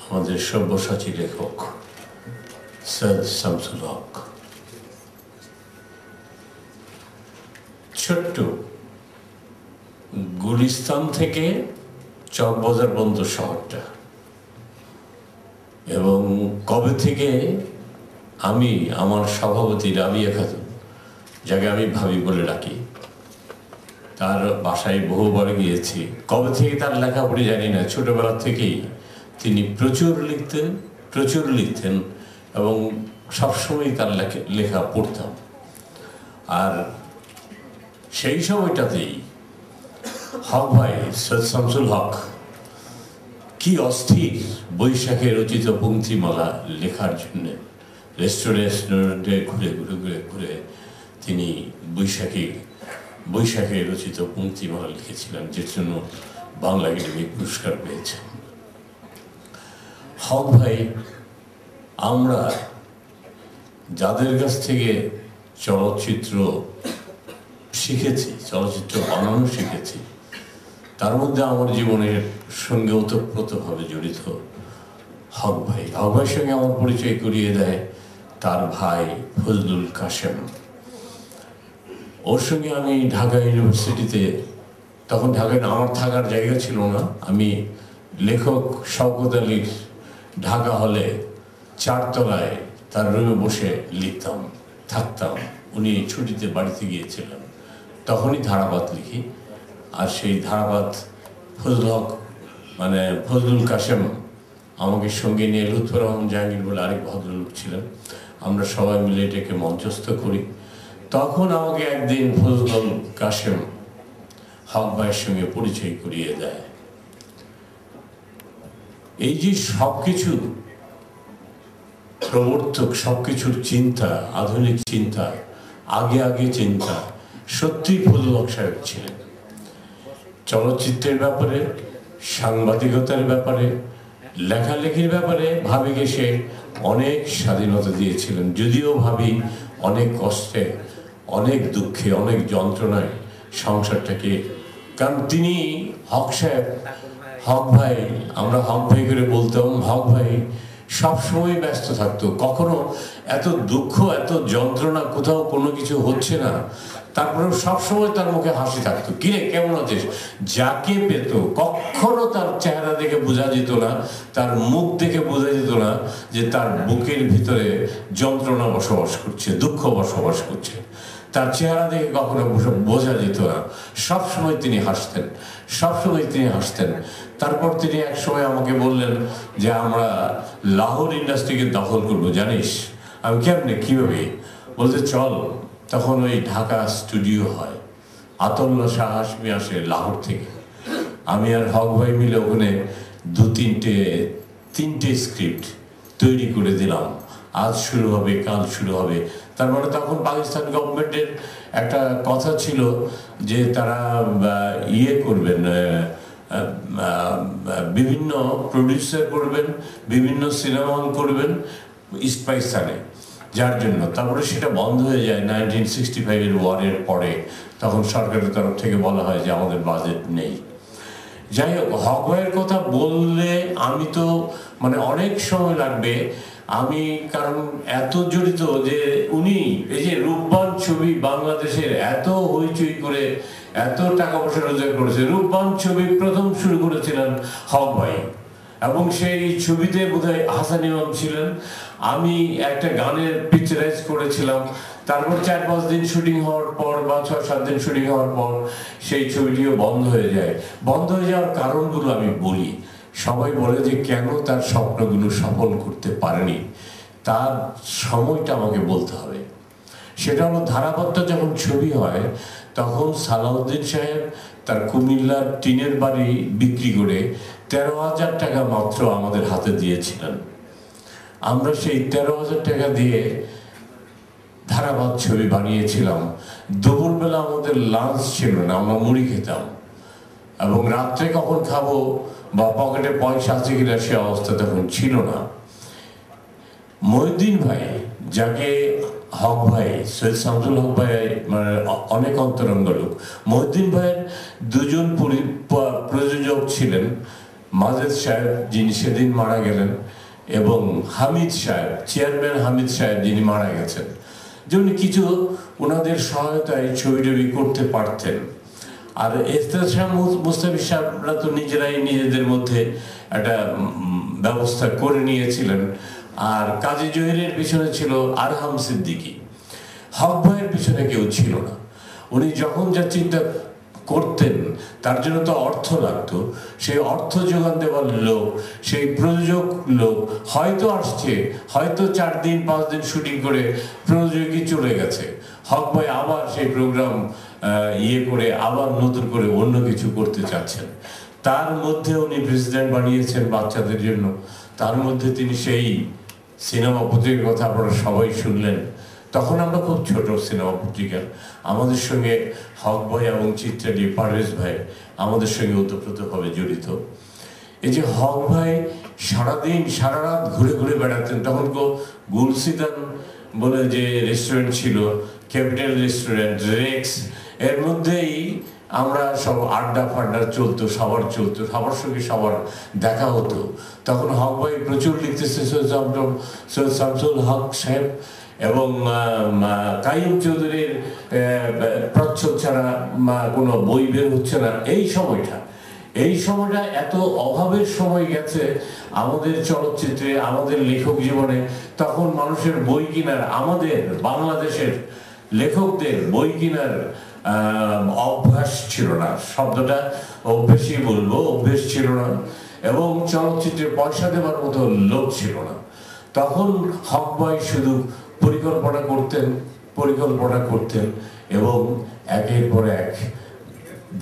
আমাদের সব্যসাচী লেখক সৈয়দ শামসুল হক। ছোট্ট গুলিস্তান থেকে চকবাজার পর্যন্ত শহরটা, এবং কবে থেকে আমি আমার সভাপতি রাবিয়া খাতুন, যাকে আমি ভাবি বলে ডাকি, তার বাসায় বহুবার গিয়েছি। কবে থেকে তার লেখা পড়ে জানি না, ছোটবেলা থেকেই তিনি প্রচুর লিখতেন এবং সবসময় তার লেখা পড়তাম। আর সেই সময়টাতেই হক ভাই সৈয়দ শামসুল হক কি অস্থির বৈশাখে রচিত পংক্তিমালা লেখার জন্য রেস্টুরেন্টে ঘুরে তিনি বৈশাখে রচিত পংক্তিমালা লিখেছিলেন, যের জন্য বাংলা একাডেমি পুরস্কার পেয়েছেন। হক ভাই, আমরা যাদের কাছ থেকে চলচ্চিত্র শিখেছি, চলচ্চিত্র বানানো শিখেছি, তার মধ্যে আমার জীবনের সঙ্গে ওতপ্রোতভাবে জড়িত হক ভাই। হক ভাইয়ের সঙ্গে আমার পরিচয় করিয়ে দেয় তার ভাই ফজলুল কাশেম। ওর সঙ্গে আমি ঢাকা ইউনিভার্সিটিতে, তখন ঢাকায় আমার থাকার জায়গা ছিল না, আমি লেখক শওকত আলীর ঢাকা হলে 4 তলায় তার রুমে বসে লিখতাম, থাকতাম। উনি ছুটিতে বাড়িতে গিয়েছিলেন, তখনই ধারাপাত লিখি। আর সেই ধারাপাত ফজলুল কাশেম আমাকে সঙ্গে নিয়ে, লুৎফর রহমান জাহাঙ্গীর বলে আরেক ভদ্রলোক ছিলেন, আমরা সবাই মিলে এটাকে মঞ্চস্থ করি। তখন আমাকে একদিন ফজলুল কাশেম হক ভাইয়ের সঙ্গে পরিচয় করিয়ে দেয়। এই যে সবকিছু প্রবর্তক, সবকিছুর চিন্তা, আধুনিক চিন্তা, আগে চিন্তা সত্যি ফজলুল হক সাহেব ছিলেন। চলচ্চিত্রের ব্যাপারে, সাংবাদিকতার ব্যাপারে, লেখালেখির ব্যাপারে ভাবিকে সে অনেক স্বাধীনতা দিয়েছিলেন। যদিও ভাবি অনেক কষ্টে, অনেক দুঃখে, অনেক যন্ত্রণায় সংসারটাকে, কারণ তিনি হক সাহেব, হক ভাই, আমরা হক ভাই করে বলতাম, হক ভাই সবসময় ব্যস্ত থাকতো। কখনো এত দুঃখ, এত যন্ত্রণা, কোথাও কোনো কিছু হচ্ছে না, তারপরেও সবসময় তার মুখে হাসি থাকতো। কিরে কেমন আছিস? যাকে পেত কখনো তার চেহারা দেখে বোঝা যেত না, তার মুখ দেখে বোঝা যেত না যে তার বুকের ভিতরে যন্ত্রণা বসবাস করছে, দুঃখ বসবাস করছে। তার চেহারা দেখে কখনো বোঝা যেত না। সবসময় তিনি হাসতেন। তারপর তিনি এক সময় আমাকে বললেন যে আমরা লাহোর ইন্ডাস্ট্রিকে দখল করবো, জানিস? আমি কেমনে, কিভাবে? বলতে চল। তখন ওই ঢাকা স্টুডিও হয়, আতাউল্লাহ শাহ হাশমি আসে লাহোর থেকে। আমি আর হক ভাই মিলে ওখানে তিনটে স্ক্রিপ্ট তৈরি করে দিলাম। আজ শুরু হবে, কাল শুরু হবে। তার মানে তখন পাকিস্তান গভর্নমেন্টের একটা কথা ছিল যে তারা করবেন, বিভিন্ন প্রডিউসার করবেন, বিভিন্ন সিনেমা হল করবেন পাকিস্তানে, যার জন্য তারপরে সেটা বন্ধ হয়ে যায় 1965-এর ওয়ারের পরে। তখন সরকারের তরফ থেকে বলা হয় যে আমাদের বাজেট নেই। যাই হোক, হক ভাইয়ের কথা বললে আমি তো অনেক সময় লাগবে। আমি কারণ এত জড়িত যে উনি এই যে রূপবান ছবি বাংলাদেশের এত হইচই করে এত টাকা পয়সা রোজগার করেছে। রূপবান ছবি প্রথম শুরু করেছিলেন হক ভাই, এবং সেই ছবিতে বোধহয় হাসান ইমাম ছিলেন। আমি একটা গানের পিকচারাইজ করেছিলাম। তারপর 4-5 দিন শুটিং হওয়ার পর বা 6-7 দিন শুটিং হওয়ার পর সেই ছবিটিও বন্ধ হয়ে যায়। বন্ধ হয়ে যাওয়ার কারণগুলো আমি বলি। সবাই বলে যে কেন তার স্বপ্নগুলো সফল করতে পারেনি, তার সময়টা আমাকে বলতে হবে। সেটা হলো ধারাপাতটা যখন ছবি হয় তখন সালাউদ্দিন সাহেব তার কুমিল্লার টিনের বাড়ি বিক্রি করে 13,000 টাকা মাত্র আমাদের হাতে দিয়েছিলেন। আমরা সেই 13,000 টাকা দিয়ে ধারাপাত ছবি বানিয়েছিলাম। দুপুরবেলা আমাদের লাঞ্চ ছিল না, আমরা মুড়ি খেতাম, এবং রাত্রে কখন খাবো বা পকেটে পয়সা আছে কিনা সে অবস্থা তখন ছিল না। মহিউদ্দিন ভাই, যাকে হক ভাই, সৈয়দ শামসুল হক ভাই মানে অনেক অন্তরঙ্গ লোক। মহিউদ্দিন ভাইয়ের দুজন প্রযোজক ছিলেন, মাজেদ সাহেব যিনি সেদিন মারা গেলেন এবং হামিদ সাহেব, চেয়ারম্যান হামিদ সাহেব যিনি মারা গেছেন, যিনি কিছু ওনাদের সহায়তায় ছবি টবি করতে পারতেন। আর ইফতেখার শাহ মুস্তাফিজ সাহেবরা তো নিজেরাই নিজেদের মধ্যে একটা ব্যবস্থা করে নিয়েছিলেন। আর কাজী জহিরের পিছনে ছিল আরহাম সিদ্দিকী। হক ভাইয়ের পিছনে কেউ ছিল না। উনি যখন যা চিন্তা করতেন তার জন্য তো অর্থ লাগতো, সেই অর্থ যোগান দেওয়ার লোক, সেই প্রযোজক লোক হয়তো আসছে, হয়তো 4 দিন 5 দিন শুটিং করে প্রযোজকই চলে গেছে, হক ভাই আবার সেই প্রোগ্রাম করে আবার নতুন করে অন্য কিছু করতে চাচ্ছেন। তার মধ্যে উনি প্রেসিডেন্ট বানিয়েছেন বাচ্চাদের জন্য। তার মধ্যে তিনি সেই সিনেমা পত্রিকার কথা আপনারা সবাই শুনলেন। তখন আমরা খুব ছোট সিনেমা পত্রিকা, আমাদের সঙ্গে হক ভাই এবং চিত্রালী পারভেজ ভাই আমাদের সঙ্গে ওতপ্রোতভাবে জড়িত। এই যে হক ভাই সারাদিন সারা রাত ঘুরে ঘুরে বেড়াতেন। তখন গুলসিদান বলে যে রেস্টুরেন্ট ছিল, ক্যাপিটাল রেস্টুরেন্ট, রেক্স, এর মধ্যেই আমরা সব আড্ডা ফাড্ডা চলতো, সবার সঙ্গে সবার দেখা হতো। তখন হক ভাই প্রচুর লিখতেছে, সৈয়দ শামসুল হক সাহেব এবং কাইয়ুম চৌধুরীর প্রচ্ছদ ছাড়া কোনো বই বের হচ্ছে না। এই সময়টা এত অভাবের সময় গেছে আমাদের চলচ্চিত্রে, আমাদের লেখক জীবনে। তখন মানুষের বই কেনার, আমাদের বাংলাদেশের লেখকদের বই কেনার অভ্যাস ছিল না। শব্দটা অভ্যেসই বলবো, অভ্যেস ছিল না। এবং চলচ্চিত্রে পয়সা দেওয়ার মতো লোক ছিল না। তখন হক ভাই শুধু পরিকল্পনা করতেন এবং একের পর এক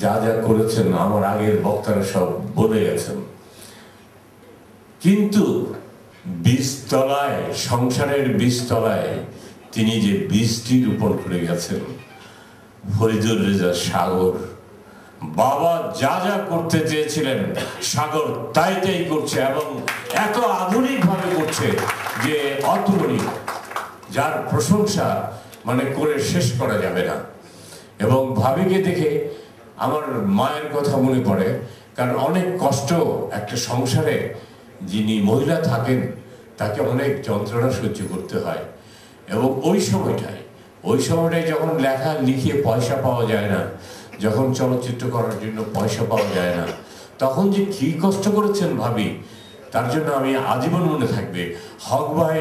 যা যা করেছেন আমার আগের বক্তারা সব বলে গেছেন। কিন্তু বীজতলায়, সংসারের বীজতলায় তিনি যে বীজটি রোপণ করে গেছেন, ফরিদুর রেজা সাগর, বাবা যা যা করতে চেয়েছিলেন সাগর তাই করছে এবং এত আধুনিক ভাবে করছে যে অতুলনীয়, যার প্রশংসা মানে করে শেষ করা যাবে না। এবং ভাবিকে দেখে আমার মায়ের কথা মনে পড়ে, কারণ অনেক কষ্ট একটা সংসারে যিনি মহিলা থাকেন তাকে অনেক যন্ত্রণা সহ্য করতে হয়। এবং ওই সময়টায় যখন লেখা লিখে পয়সা পাওয়া যায় না, যখন চলচ্চিত্র করার জন্য পয়সা পাওয়া যায় না, তখন যে কি কষ্ট করেছেন ভাবি, তার জন্য আমি আজীবন মনে থাকবে। হক ভাই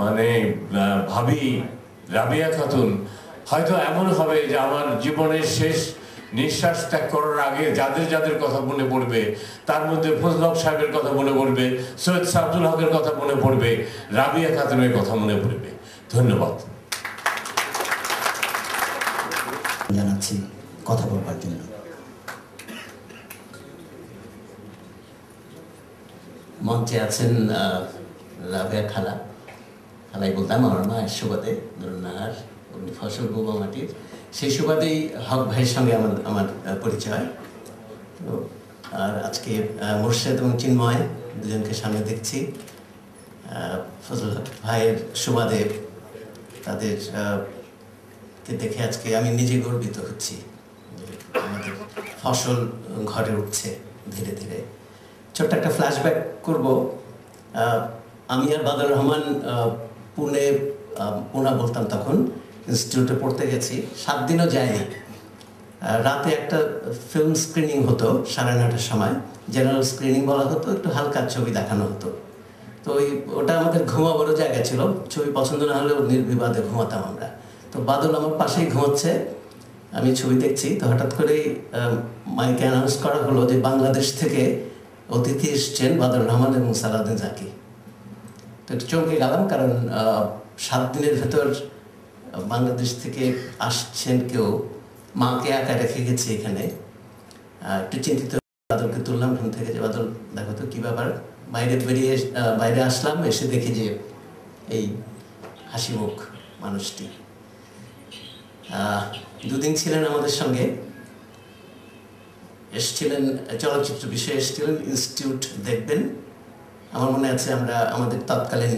মানে ভাবি রাবেয়া খাতুন হয়তো এমন হবে যে আমার জীবনের শেষ নিঃশ্বাস ত্যাগ করার আগে যাদের যাদের কথা মনে পড়বে, তার মধ্যে ফজল হক সাহেবের কথা মনে পড়বে, সৈয়দ শামসুল হকের কথা মনে পড়বে, রাবেয়া খাতুনের কথা মনে পড়বে। ধন্যবাদ জানাচ্ছি কথা বলবার জন্য। মঞ্চে আছেন রাবেয়া খালাই বলতাম, আমার মায়ের সুবাদে, আর উনি ফসল বোবা মাটির, সেই সুবাদেই হক ভাইয়ের সঙ্গে আমার পরিচয়। তো আর আজকে মোর্শেদ এবং চিন্ময় দুজনকে সামনে দেখছি। ফজল ভাইয়ের সুবাদে তাদের কে দেখে আজকে আমি নিজে গর্বিত হচ্ছি। আমাদের ফসল ঘরে উঠছে ধীরে ধীরে। ছোট্ট একটা ফ্ল্যাশব্যাক করব। আমি আর বাদল রহমান পুনা বলতাম, তখন ইনস্টিটিউটে পড়তে গেছি, 7 দিনও যায়নি। রাতে একটা ফিল্ম স্ক্রিনিং হতো 9:30টার সময়, জেনারেল স্ক্রিনিং বলা হতো, একটু হালকা ছবি দেখানো হতো। তো ওটা আমাদের ঘুমাবারও জায়গা ছিল, ছবি পছন্দ না হলেও নির্বিবাদে ঘুমাতাম আমরা। তো বাদল আমার পাশেই ঘুমাচ্ছে, আমি ছবি দেখছি। তো হঠাৎ করেই মাইকে অ্যানাউন্স করা হলো যে বাংলাদেশ থেকে অতিথি এসছেন বাদল রহমান এবং সালাউদ্দিন জাকি। তো একটু চমকে গেলাম, কারণ 7 দিনের ভেতর বাংলাদেশ থেকে আসছেন কেউ, মাকে একা রেখে গেছে এখানে। একটু চিন্তিত, বাদলকে তুললাম ঘুম থেকে, যে বাদল দেখো তো কী ব্যাপার। বাইরে আসলাম, এসে দেখি যে এই হাসি মুখ মানুষটি। 2 দিন ছিলেন আমাদের সঙ্গে, এসছিলেন চলচ্চিত্র বিষয়ে এসছিলেন, ইনস্টিটিউট দেখবেন, আমার মনে আছে আমরা আমাদের তৎকালীন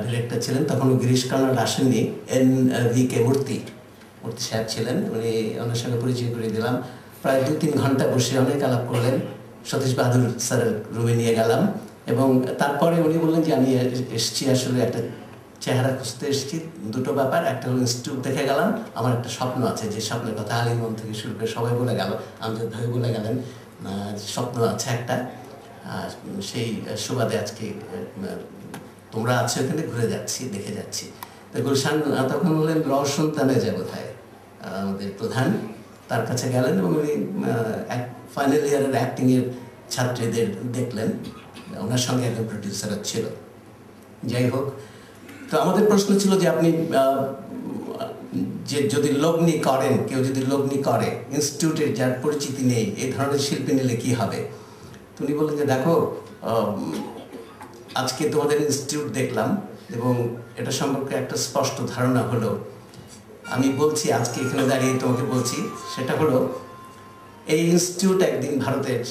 ডিরেক্টর ছিলেন, তখন গিরিশ কার্নাড আসেননি, NVK মূর্তি সাহেব ছিলেন, উনি ওনার সঙ্গে পরিচয় করে দিলাম। প্রায় 2-3 ঘন্টা বসে অনেক আলাপ করলেন। সতীশ বাহাদুর স্যারের রুমে নিয়ে গেলাম এবং তারপরে উনি বললেন যে আমি এসেছি আসলে একটা চেহারা খুঁজতে এসেছি, দুটো ব্যাপার, একটা হলো ইনস্টিটিউট দেখে গেলাম, আমার একটা স্বপ্ন আছে, যে স্বপ্নের কথা আলিমন থেকে শুরু করে সবাই বলে গেল, আমজাদ ভাই বলে গেলেন, স্বপ্ন আছে একটা, সেই সুবাদে আজকে তোমরা আছো এখানে, ঘুরে যাচ্ছি, দেখে যাচ্ছি। তো গুলশান তখন বললেন রওশন তানে যায় বোধহয় আমাদের প্রধান, তার কাছে গেলেন এবং উনি ফাইনাল ইয়ারের অ্যাক্টিংয়ের ছাত্রীদের দেখলেন, ওনার সঙ্গে একজন প্রডিউসারও ছিল। যাই হোক, তো আমাদের প্রশ্ন ছিল যে আপনি যে যদি লগ্নি করেন, কেউ যদি লগ্নি করে ইনস্টিটিউটের যার পরিচিতি নেই, এই ধরনের শিল্পী নিলে কী হবে? উনি বললেন যে দেখো, আজকে তোমাদের ইনস্টিটিউট দেখলাম এবং এটা সম্পর্কে একটা স্পষ্ট ধারণা হলো। আমি বলছি আজকে এখানে দাঁড়িয়ে তোমাকে বলছি, সেটা হলো এই ইনস্টিটিউট একদিন ভারতের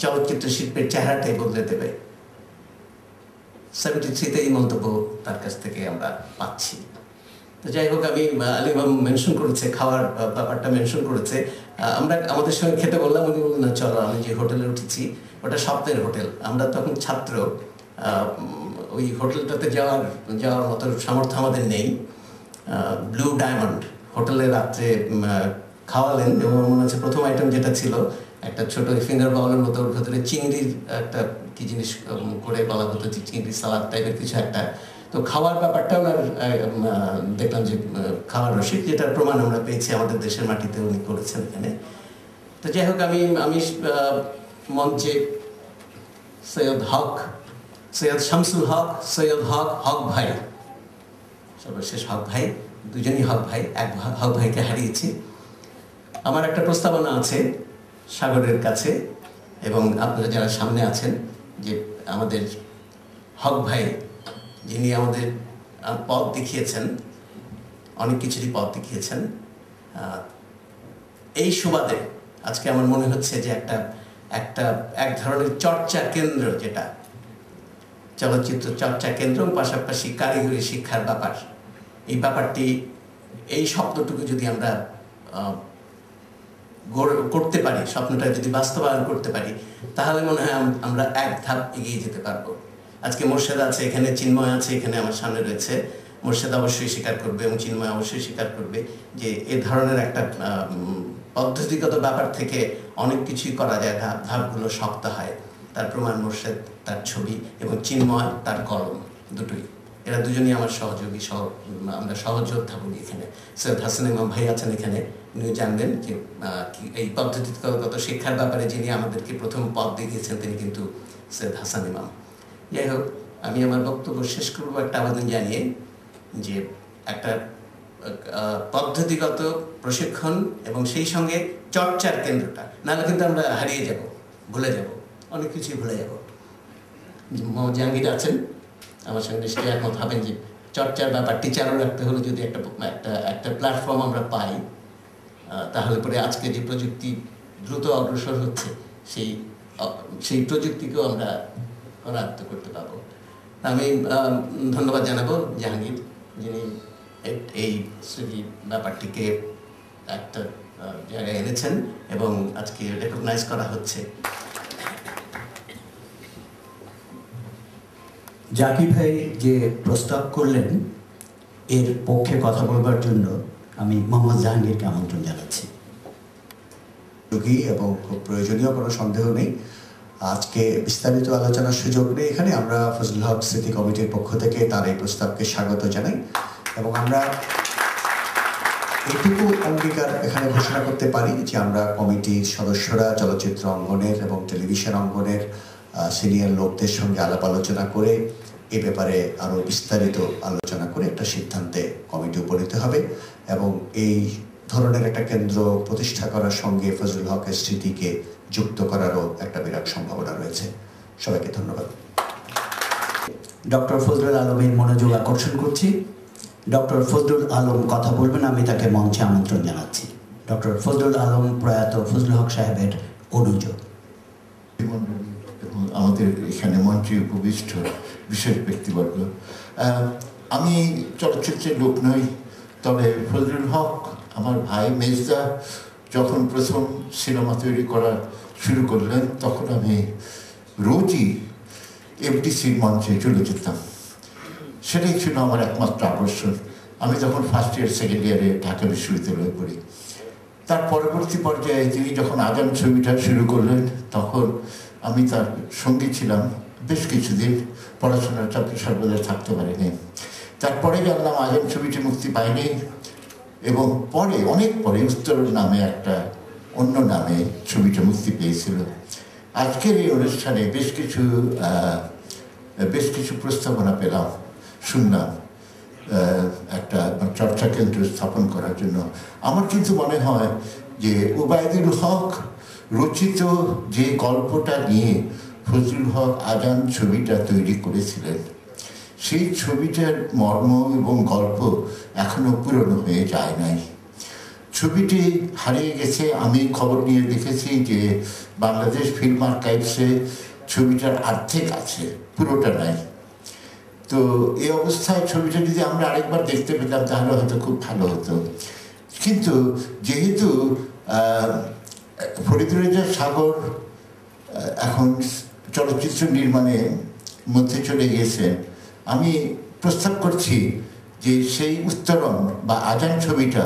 চলচ্চিত্র শিল্পের চেহারাটাই বদলে দেবে। 73-তে এই মন্তব্য তার কাছ থেকে আমরা পাচ্ছি। তো যাই হোক, আমি আলিমাম মেনশন করেছে, খাওয়ার ব্যাপারটা মেনশন করেছে, আমরা আমাদের সঙ্গে খেতে বললাম, উনি বললেন না চলো, আমি যে হোটেলে উঠেছি ওটা স্বপ্নের হোটেল, আমরা তখন ছাত্র, ওই হোটেলটাতে যাওয়ার মতো সামর্থ্য আমাদের নেই। ব্লু ডায়মন্ড হোটেলে রাত্রে খাওয়ালেন এবং মনে হচ্ছে প্রথম আইটেম যেটা ছিল একটা ছোট ফিঙ্গার বাউলের মতো, ওর ভেতরে চিংড়ির একটা কি জিনিস করে বলা হতো, চিংড়ি সালাদ টাইপের কিছু একটা। তো খাওয়ার ব্যাপারটা ওনার দেখলাম যে খাওয়ার রসিক, যেটার প্রমাণ আমরা পেয়েছি আমাদের দেশের মাটিতে উনি করেছেন এখানে। তো যাই হোক, আমি মঞ্চে সৈয়দ শামসুল হক, সৈয়দ হক ভাই, সর্বশেষ হক ভাই, দুজনই হক ভাই, এক হক ভাইকে হারিয়েছি। আমার একটা প্রস্তাবনা আছে সাগরের কাছে এবং আপনারা যারা সামনে আছেন, যে আমাদের হক ভাই যিনি আমাদের পথ দেখিয়েছেন, অনেক কিছুরই পথ দেখিয়েছেন, এই সুবাদে আজকে আমার মনে হচ্ছে যে এক ধরনের চর্চা কেন্দ্র, যেটা চলচ্চিত্র চর্চা কেন্দ্র, পাশাপাশি কারিগরি শিক্ষার ব্যাপার, এই ব্যাপারটি, এই শব্দটুকু যদি আমরা করতে পারি, স্বপ্নটা যদি বাস্তবায়ন করতে পারি, তাহলে মনে হয় আমরা এক ধাপ এগিয়ে যেতে পারবো। আজকে মোর্শেদ আছে এখানে, চিন্ময় আছে এখানে আমার সামনে রয়েছে, মোর্শেদ অবশ্যই স্বীকার করবে এবং চিন্ময় অবশ্যই স্বীকার করবে যে এ ধরনের একটা পদ্ধতিগত ব্যাপার থেকে অনেক কিছুই করা যায়, ধাপগুলো শক্ত হয়। তার প্রমাণ মোর্শেদ, তার ছবি, এবং চিন্ময় তার কলম, দুটোই। এরা দুজনই আমার সহযোগী, আমরা সহযোদ্ধা বলি এখানে। সৈয়দ হাসান ইমাম ভাই আছেন এখানে, উনি জানবেন যে এই পদ্ধতিগত শিক্ষার ব্যাপারে যিনি আমাদেরকে প্রথম পথ দেখিয়েছেন তিনি কিন্তু সৈয়দ হাসান ইমাম। যাই হোক, আমি আমার বক্তব্য শেষ করবো একটা আবেদন জানিয়ে, যে একটা পদ্ধতিগত প্রশিক্ষণ এবং সেই সঙ্গে চর্চার কেন্দ্রটা, নাহলে কিন্তু আমরা হারিয়ে যাব, ভুলে যাব, অনেক কিছুই ভুলে যাব। মোহাম্মদ জাহাঙ্গীর আছেন আমার সঙ্গে, নিশ্চয়ই একমত হবেন যে চর্চার ব্যাপারটি চালু রাখতে হলে যদি একটা প্ল্যাটফর্ম আমরা পাই, তাহলে পরে আজকে যে প্রযুক্তি দ্রুত অগ্রসর হচ্ছে, সেই প্রযুক্তিকেও আমরা করায়ত্ত করতে পারবো। আমি ধন্যবাদ জানাবো জাহাঙ্গীর, যিনি এই স্মৃতি ব্যাপারটিকে একটা জায়গায় এনেছেন এবং আজকে রেকগনাইজ করা হচ্ছে। জাকির ভাই যে প্রস্তাব করলেন, এর পক্ষে কথা বলবার জন্য আমি মোহাম্মদ জাহাঙ্গীরকে আমন্ত্রণ জানাচ্ছি। এবং খুব প্রয়োজনীয়, কোনো সন্দেহ নেই। আজকে বিস্তারিত আলোচনার সুযোগ নেই এখানে, আমরা ফজলুল হক স্মৃতি কমিটির পক্ষ থেকে তার এই প্রস্তাবকে স্বাগত জানাই এবং আমরা এটুকু অঙ্গীকার এখানে ঘোষণা করতে পারি যে আমরা কমিটির সদস্যরা চলচ্চিত্র অঙ্গনের এবং টেলিভিশন অঙ্গনের সিনিয়র লোকদের সঙ্গে আলাপ আলোচনা করে এ ব্যাপারে আরও বিস্তারিত আলোচনা করে একটা সিদ্ধান্তে কমিটি উপনীত হবে এবং এই ধরনের একটা কেন্দ্র প্রতিষ্ঠা করার সঙ্গে ফজলুল হকের স্মৃতিকে যুক্ত করারও একটা বিরাট সম্ভাবনা রয়েছে। সবাইকে ধন্যবাদ। ডক্টর ফজলুল আলমের মনোযোগ আকর্ষণ করছি। ডক্টর ফজলুল আলম কথা বলবেন, আমি তাকে মঞ্চে আমন্ত্রণ জানাচ্ছি। ডক্টর ফজলুল আলম প্রয়াত ফজলুল হক সাহেবের অনুজ। আমাদের এখানে মঞ্চে উপবিষ্ট বিশেষ ব্যক্তিবর্গ, আমি চলচ্চিত্রের লোক নই, তবে ফজলুল হক আমার ভাই মেজদা যখন প্রথম সিনেমা তৈরি করা শুরু করলেন তখন আমি রোজই এফডিসির মঞ্চে চলে যেতাম। সেটাই ছিল আমার একমাত্র আকর্ষণ। আমি তখন ফার্স্ট ইয়ার সেকেন্ড ইয়ারে ঢাকা বিশ্ববিদ্যালয়ে পড়ি। তার পরবর্তী পর্যায়ে তিনি যখন আজান ছবিটা শুরু করলেন তখন আমি তার সঙ্গী ছিলাম বেশ কিছুদিন, পড়াশোনার চাপে সর্বদা থাকতে পারিনি। তারপরে জানলাম আজান ছবিটি মুক্তি পায়নি এবং পরে অনেক পরে উত্তরণ নামে একটা অন্য নামে ছবিটা মুক্তি পেয়েছিল। আজকের এই অনুষ্ঠানে বেশ কিছু প্রস্তাবনা পেলাম, শুনলাম একটা চর্চা কেন্দ্র স্থাপন করার জন্য। আমার কিন্তু মনে হয় যে ওবায়দুল হক রচিত যে গল্পটা নিয়ে ফজলুল হক আজান ছবিটা তৈরি করেছিলেন, সেই ছবিটার মর্ম এবং গল্প এখনো পুরনো হয়ে যায় নাই। ছবিটি হারিয়ে গেছে। আমি খবর নিয়ে দেখেছি যে বাংলাদেশ ফিল্ম আর্কাইভসে ছবিটার অর্ধেক আছে, পুরোটা নাই। তো এই অবস্থায় ছবিটা যদি আমরা আরেকবার দেখতে পেতাম তাহলে হয়তো খুব ভালো হতো। কিন্তু যেহেতু ফরিদুর রেজা সাগর এখন চলচ্চিত্র নির্মাণের মধ্যে চলে গিয়েছেন, আমি প্রস্তাব করছি যে সেই উত্তরণ বা আজান ছবিটা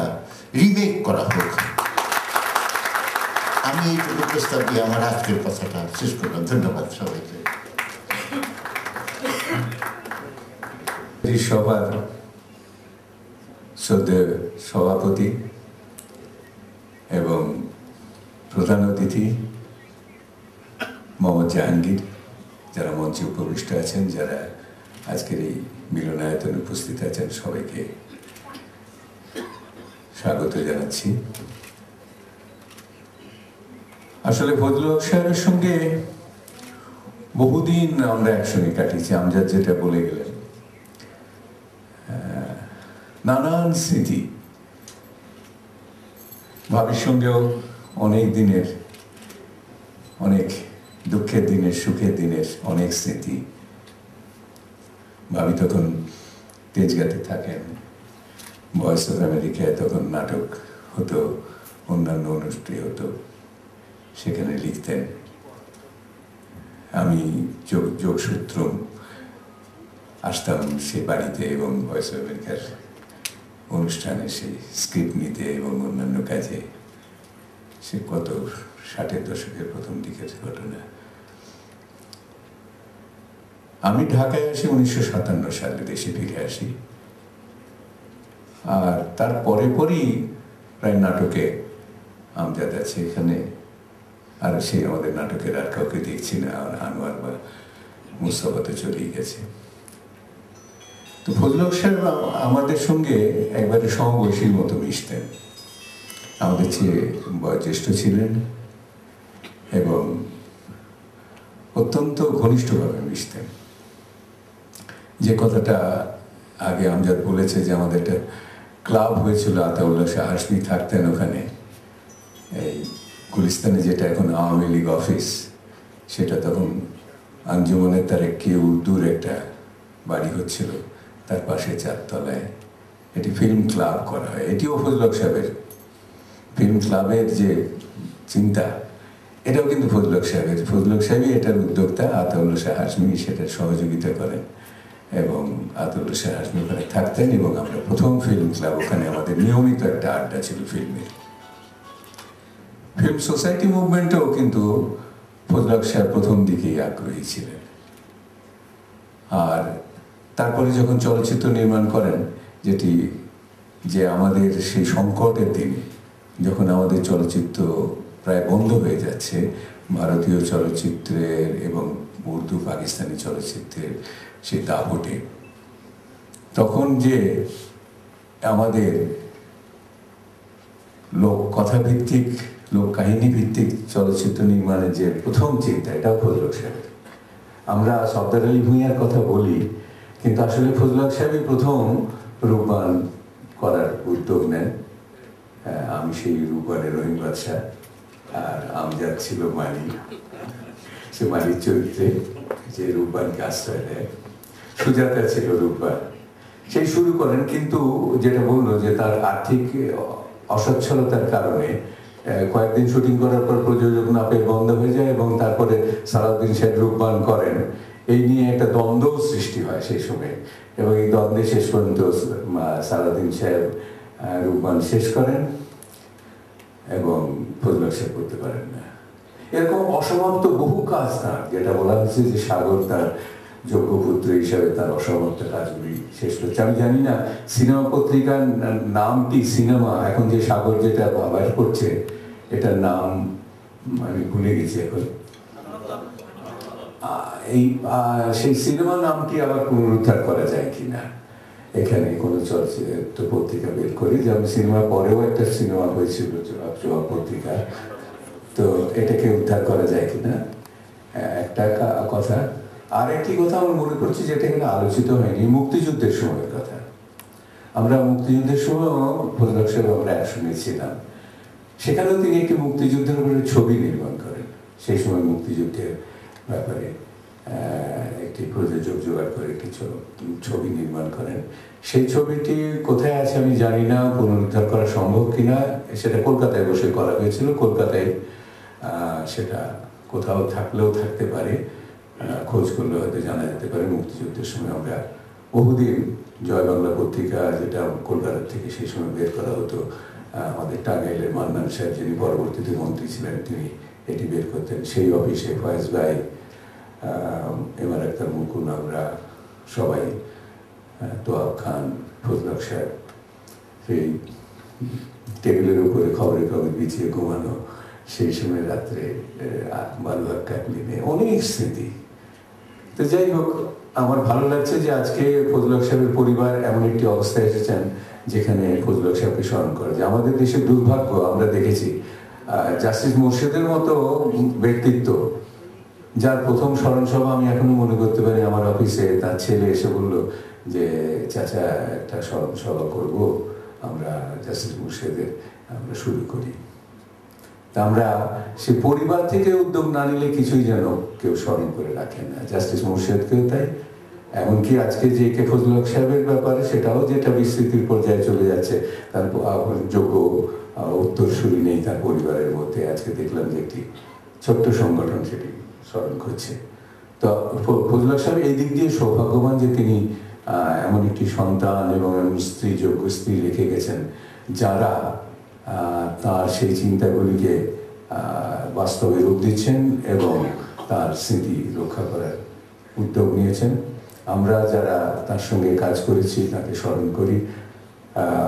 রিমেক করা হোক। আমি এইটুকু প্রস্তাব দিয়ে আমার আজকের কথাটা শেষ করলাম। ধন্যবাদ সবাইকে। সভার শ্রদ্ধেয় সভাপতি এবং প্রধান অতিথি মোহাম্মদ জাহাঙ্গীর, যারা মঞ্চে উপবিষ্ট আছেন, যারা আজকের এই মিলনায়তনে উপস্থিত আছেন, সবাইকে স্বাগত জানাচ্ছি। আসলে ফজলুল হক সাহেবের সঙ্গে বহুদিন আমরা একসঙ্গে কাটিয়েছি। আমজাদ যেটা বলে গেলেন, নানান স্মৃতি, ভাবির সঙ্গেও অনেক দিনের, অনেক দুঃখের দিনের, সুখের দিনের অনেক স্মৃতি। ভাবি তখন তেজগাঁতে থাকেন, ভয়েস অফ আমেরিকায় তখন নাটক হতো, অন্যান্য অনুষ্ঠান হতো, সেখানে লিখতেন। আমি যোগসূত্র আসতাম সে বাড়িতে এবং ভয়েস অফ আমেরিকার অনুষ্ঠানে সেই স্ক্রিপ্ট নিতে এবং অন্যান্য কাজে। সে কত 60-এর দশকের প্রথম দিকের ঘটনা। আমি ঢাকায় আসি 1957 সালে, দেশে ফিরে আসি। আর তার পরেই প্রায় নাটকে আমজাদ আছে এখানে, আর সে আমাদের নাটকের আর কাউকে দেখছি না, আনোয়ার বা মুস্তাফা তো চলেই গেছে। তো ফজলুল হক সাহেব আমাদের সঙ্গে একবারে সমবয়সীর মতো মিশতেন, আমাদের চেয়ে বয়োজ্যেষ্ঠ ছিলেন এবং অত্যন্ত ঘনিষ্ঠভাবে মিশতেন। যে কথাটা আগে আমজাদ বলেছে যে আমাদের একটা ক্লাব হয়েছিল, আতাউল্লাহ শাহ হাশমি থাকতেন ওখানে, এই গুলিস্তানে যেটা এখন আওয়ামী লীগ অফিস, সেটা তখন আঞ্জুমানের তার একটি উর্দুর একটা বাড়ি হচ্ছিল, তার পাশে 4 তলায় এটি ফিল্ম ক্লাব করা হয়। এটিও ফজলুল হক সাহেবের ফিল্ম ক্লাবের যে চিন্তা, এটাও কিন্তু ফজলুল হক সাহেবের। ফজলুল হক সাহেবই এটার উদ্যোক্তা, আতাউল্লাহ শাহ হাশমি সেটার সহযোগিতা করেন এবং আতাউল্লাহ শাহ হাশমি ওখানে থাকতেন এবং আমরা প্রথম ফিল্ম ক্লাব, ওখানে আমাদের নিয়মিত একটা আড্ডা ছিল ফিল্মের। ফিল্ম সোসাইটি মুভমেন্টেও কিন্তু ফজলুল হক সাহেব প্রথম দিকেই আগ্রহী ছিলেন। আর তারপরে যখন চলচ্চিত্র নির্মাণ করেন, যে আমাদের সেই সংকটের দিনে যখন আমাদের চলচ্চিত্র প্রায় বন্ধ হয়ে যাচ্ছে, ভারতীয় চলচ্চিত্রের এবং উর্দু পাকিস্তানি চলচ্চিত্রের সেই দাপটে, তখন যে আমাদের লোক কথাভিত্তিক, লোক কাহিনী ভিত্তিক চলচ্চিত্র নির্মাণের যে প্রথম চিন্তা, এটাও ফজলুল হক সাহেব। আমরা সফদার আলী ভূঁইয়ার কথা বলি, কিন্তু আসলে ফজলুল হক সাহেবই প্রথম রূপবান করার উদ্যোগ নেন। আমি সেই রূপবানের রহিম বাদশাহ, আর আমজাদ ছিল মালি। সে মালির চরিত্রে, যে রূপবানকে আশ্রয় দেয়। সুজাতা ছিল রূপবান। সেই শুরু করেন, কিন্তু যেটা বললো যে তার আর্থিক অসচ্ছলতার কারণে কয়েকদিন শুটিং করার পর প্রযোজক না পেয়ে বন্ধ হয়ে যায়, এবং তারপরে সালাউদ্দিন সাহেব রূপবান করেন। এই নিয়ে একটা দ্বন্দ্ব সৃষ্টি হয় সেই সময়, এবং এই দ্বন্দ্বে শেষ পর্যন্ত সালাউদ্দিন সাহেব রূপবান শেষ করেন এবং ফজলুল হক সাহেব করতে পারেন না। এরকম অসমাপ্ত বহু কাজ তার, যেটা বলা হয়েছে যে সাগর তার যোগ্য পুত্র হিসাবে তার অসমাপ্ত কাজগুলি শেষ করছে। আমি জানি না সিনেমা পত্রিকার নামটি সিনেমা, এখন যে সাগর যেটা ব্যবহার করছে এটার নাম আমি ভুলে গেছি এখন। এই সেই সিনেমা নামটি আবার পুনরুদ্ধার করা যায় কিনা, এখানে কোনো চলচ্চিত্র পত্রিকা বের করি, যেমন সিনেমার পরেও একটা সিনেমা হয়েছিল জবাব পত্রিকা, তো এটাকে উদ্ধার করা যায় কিনা একটা কথা। আর একটি কথা আমার মনে করছি যেটা এখানে আলোচিত হয়নি, মুক্তিযুদ্ধের সময়ের কথা। আমরা মুক্তিযুদ্ধের সময় ফজলুল হক সাহেব আমরা একসঙ্গে ছিলাম, সেখানেও তিনি একটি মুক্তিযুদ্ধের উপরে ছবি নির্মাণ করেন। সেই সময় মুক্তিযুদ্ধের ব্যাপারে একটি প্রযোজক জোগাড় করে একটি ছবি নির্মাণ করেন। সেই ছবিটি কোথায় আছে আমি জানি না, পুনরুদ্ধার করা সম্ভব কিনা। সেটা কলকাতায় বসে করা হয়েছিল, কলকাতায় সেটা কোথাও থাকলেও থাকতে পারে, খোঁজ করলে হয়তো জানা যেতে পারে। মুক্তিযুদ্ধের সময় আমরা বহুদিন জয় বাংলা পত্রিকা, যেটা কলকাতা থেকে সেই সময় বের করা হতো, আমাদের টাঙ্গাইলের মান্নান সাহেব যিনি পরবর্তীতে মন্ত্রী ছিলেন তিনি এটি বের করতেন। সেই অফিসে ফয়েজ ভাই, এমআর আক্তার মুকুল, আমরা সবাই, তোয়াব খান, ফজলুল হক সাহেব, সেই টেবিলের উপরে খবরের কাগজ বিছিয়ে ঘুমানো, সেই সময় রাত্রে বালুয়ার কাটলি নিয়ে অনেক স্মৃতি। তো যাই হোক, আমার ভালো লাগছে যে আজকে ফজলুল হক সাহেবের পরিবার এমন একটি অবস্থায় এসেছেন যেখানে ফজলুল হক সাহেবকে স্মরণ করে। যে আমাদের দেশের দুর্ভাগ্য, আমরা দেখেছি জাস্টিস মোর্শেদের মতো ব্যক্তিত্ব, যার প্রথম স্মরণ সভা আমি এখনো মনে করতে পারি, আমার অফিসে তার ছেলে এসে বলল যে চাচা একটা স্মরণ সভা করবো, আমরা জাস্টিস মোর্শেদের আমরা শুরু করি। তা আমরা সে পরিবার থেকে উদ্যোগ না নিলে কিছুই যেন কেউ স্মরণ করে রাখেন না, জাস্টিস মোর্শেদকেও তাই। এমনকি আজকে যে কে ফজলুল হক সাহেবের ব্যাপারে সেটাও যেটা বিস্মৃতির পর্যায়ে চলে যাচ্ছে, তার যোগ্য উত্তরসূরি নেই তার পরিবারের মধ্যে। আজকে দেখলাম যে একটি ছোট্ট সংগঠন সেটি স্মরণ করছে। তো ফজলুল হক সাহেব এই দিক দিয়ে সৌভাগ্যবান যে তিনি এমন একটি সন্তান এবং এমন স্ত্রী, যোগ্য স্ত্রী রেখে গেছেন যারা তার সেই চিন্তাগুলিকে বাস্তবে রূপ দিচ্ছেন এবং তার স্মৃতি রক্ষা করার উদ্যোগ নিয়েছেন। আমরা যারা তার সঙ্গে কাজ করেছি তাকে স্মরণ করি।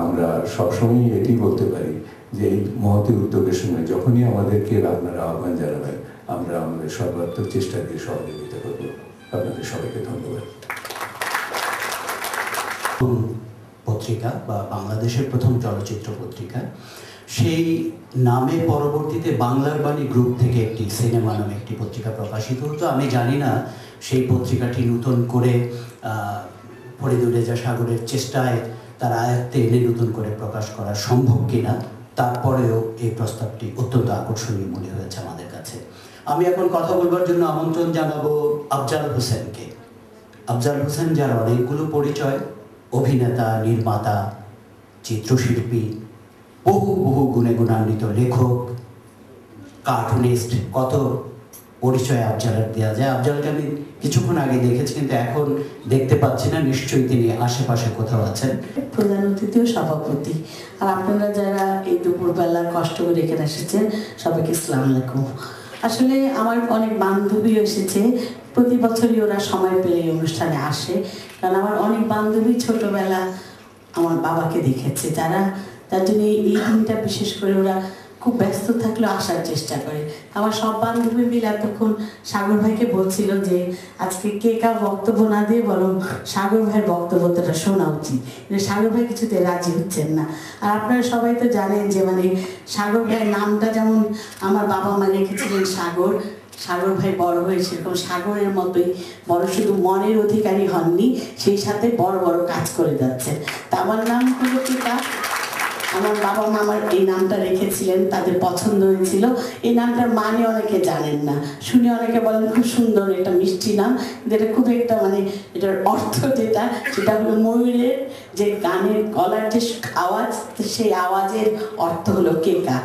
আমরা সবসময় এটি বলতে পারি যে এই মহতী উদ্যোগের সময় যখনই আমাদেরকে আপনারা আহ্বান জানাবেন, আমরা আমাদের সর্বাত্মক চেষ্টা দিয়ে সহযোগিতা করব। আপনাদের সবাইকে ধন্যবাদ। পত্রিকা বা বাংলাদেশের প্রথম চলচ্চিত্র পত্রিকা, সেই নামে পরবর্তীতে বাংলার বাণী গ্রুপ থেকে একটি সিনেমা নামে একটি পত্রিকা প্রকাশিত হতো। আমি জানি না সেই পত্রিকাটি নতুন করে ফরিদুর রেজা সাগরের চেষ্টায় তার আয়ত্তে এনে নতুন করে প্রকাশ করা সম্ভব কিনা, তারপরেও এই প্রস্তাবটি অত্যন্ত আকর্ষণীয় মনে হয়েছে আমাদের কাছে। আমি এখন কথা বলবার জন্য আমন্ত্রণ জানাবো আফজাল হোসেনকে। আফজাল হোসেন যার অনেকগুলো পরিচয়, অভিনেতা, নির্মাতা, চিত্রশিল্পী, বহু বহু গুণে গুণান্বিত লেখক, কার্টুনিস্ট, কত পরিচয় আফজালের দেওয়া যায়। আফজালকে আমি কিছুক্ষণ আগে দেখেছি, কিন্তু এখন দেখতে পাচ্ছি না, নিশ্চয়ই তিনি আশেপাশে কোথাও আছেন। প্রধান অতিথি ও সভাপতি, আর আপনারা যারা এই দুপুরবেলা কষ্ট করে এখানে এসেছেন সবাইকে আসসালামু আলাইকুম। আসলে আমার অনেক বান্ধবী এসেছে, প্রতি বছরই ওরা সময় পেলে এই অনুষ্ঠানে আসে, কারণ আমার অনেক বান্ধবী ছোটবেলা আমার বাবাকে দেখেছে, তার জন্য এই দিনটা বিশেষ করে ওরা খুব ব্যস্ত থাকলেও আসার চেষ্টা করে। আমার সব বান্ধবী মিলে এতক্ষণ সাগর ভাইকে বলছিল যে আজকে কে কার বক্তব্য না দিয়ে বরং সাগর ভাইয়ের বক্তব্যটা শোনা উচিত, কিন্তু সাগর ভাই কিছুতে রাজি হচ্ছেন না। আর আপনারা সবাই তো জানেন যে মানে সাগর ভাইয়ের নামটা যেমন আমার বাবা মা রেখেছিলেন সাগর, সাগর ভাই বড় হয়ে সেরকম সাগরের মতোই বড়, শুধু মনের অধিকারী হননি, সেই সাথে বড় বড় কাজ করে যাচ্ছেন। তা আমার নাম হলো পিতা আমার বাবা মা আমার এই নামটা রেখেছিলেন, তাদের পছন্দ হয়েছিল। এই নামটার মানে অনেকে জানেন না, শুনে অনেকে বলেন খুব সুন্দর, এটা মিষ্টি নাম, যেটা খুব একটা মানে এটার অর্থ যেটা সেটা হলো ময়ূরের যে গানের গলার যে আওয়াজ, সেই আওয়াজের অর্থ হলো কেকা।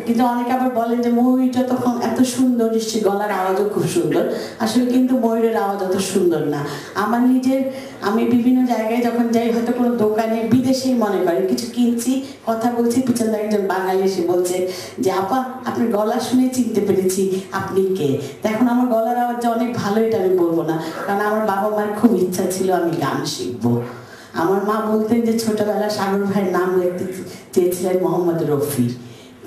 কিন্তু অনেকে আবার বলেন যে ময়ূর যতক্ষণ এত সুন্দর, নিশ্চয়ই গলার আওয়াজও খুব সুন্দর। আসলে কিন্তু ময়ূরের আওয়াজ অত সুন্দর না। আমার নিজের, আমি বিভিন্ন জায়গায় যখন যাই, হয়তো কোনো দোকানে বিদেশেই মনে করেন কিছু কিনছি, কথা বলছি, পিছনে একজন বাঙালি এসে বলছে যে আপা আপনার গলা শুনে চিনতে পেরেছি, আপনি কে? এখন আমার গলার আওয়াজ যে অনেক ভালো এটা আমি বলবো না, কারণ আমার বাবা মার খুব ইচ্ছা ছিল আমি গান শিখবো। আমার মা বলতেন যে ছোটবেলা সাগর ভাইয়ের নাম লিখতে চেয়েছিলেন মোহাম্মদ রফি,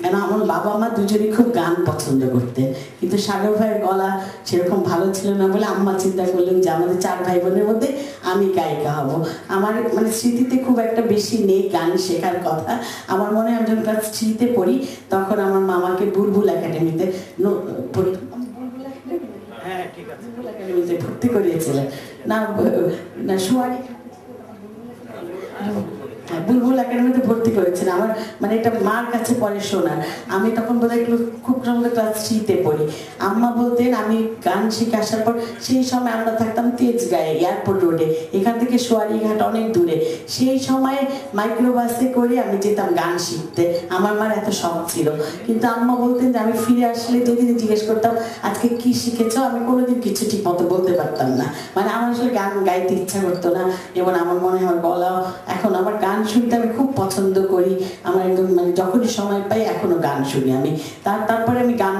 কেন আমার বাবা মা দুজনেই খুব গান পছন্দ করতেন, কিন্তু সাগর ভাইয়ের গলা সেরকম ভালো ছিল না বলে আম্মা চিন্তা করলেন যে আমাদের 4 ভাই বোনের মধ্যে আমি গায়িকা হব। আমার মানে স্মৃতিতে খুব একটা বেশি নেই গান শেখার কথা। আমার মনে হয় আমি যখন ক্লাস 3-তে পড়ি তখন আমার মামাকে বুলবুল একাডেমিতে ভর্তি করিয়েছিলেন, না সোয়ারি বুলবুল একাডেমিতে ভর্তি করেছেন। আমার মানে এটা মার কাছে পরে শোনার, আমি তখন বোধহয় খুব সম্ভবত ক্লাস 3-তে পড়ি। আম্মা বলতেন, আমি গান শিখে আসার পর, সেই সময় আমরা থাকতাম তেজগাঁয়ে, এয়ারপোর্ট রোডে, এখান থেকে সোয়ারিঘাট অনেক দূরে। সেই সময় মাইক্রোবাসে করে আমি যেতাম গান শিখতে, আমার মার এত শখ ছিল। কিন্তু আম্মা বলতেন যে আমি ফিরে আসলে যেদিন জিজ্ঞেস করতাম আজকে কি শিখেছো, আমি কোনোদিন কিছু ঠিক মতো বলতে পারতাম না। মানে আমার আসলে গান গাইতে ইচ্ছা করতো না, এবং আমার মনে হয় আমার গলাও, এখন আমার গান শুনতে আমি খুব পছন্দ করি। আমার একদম মানে যখনই সময় পাই এখনো গান শুনি আমি। তারপরে আমি গান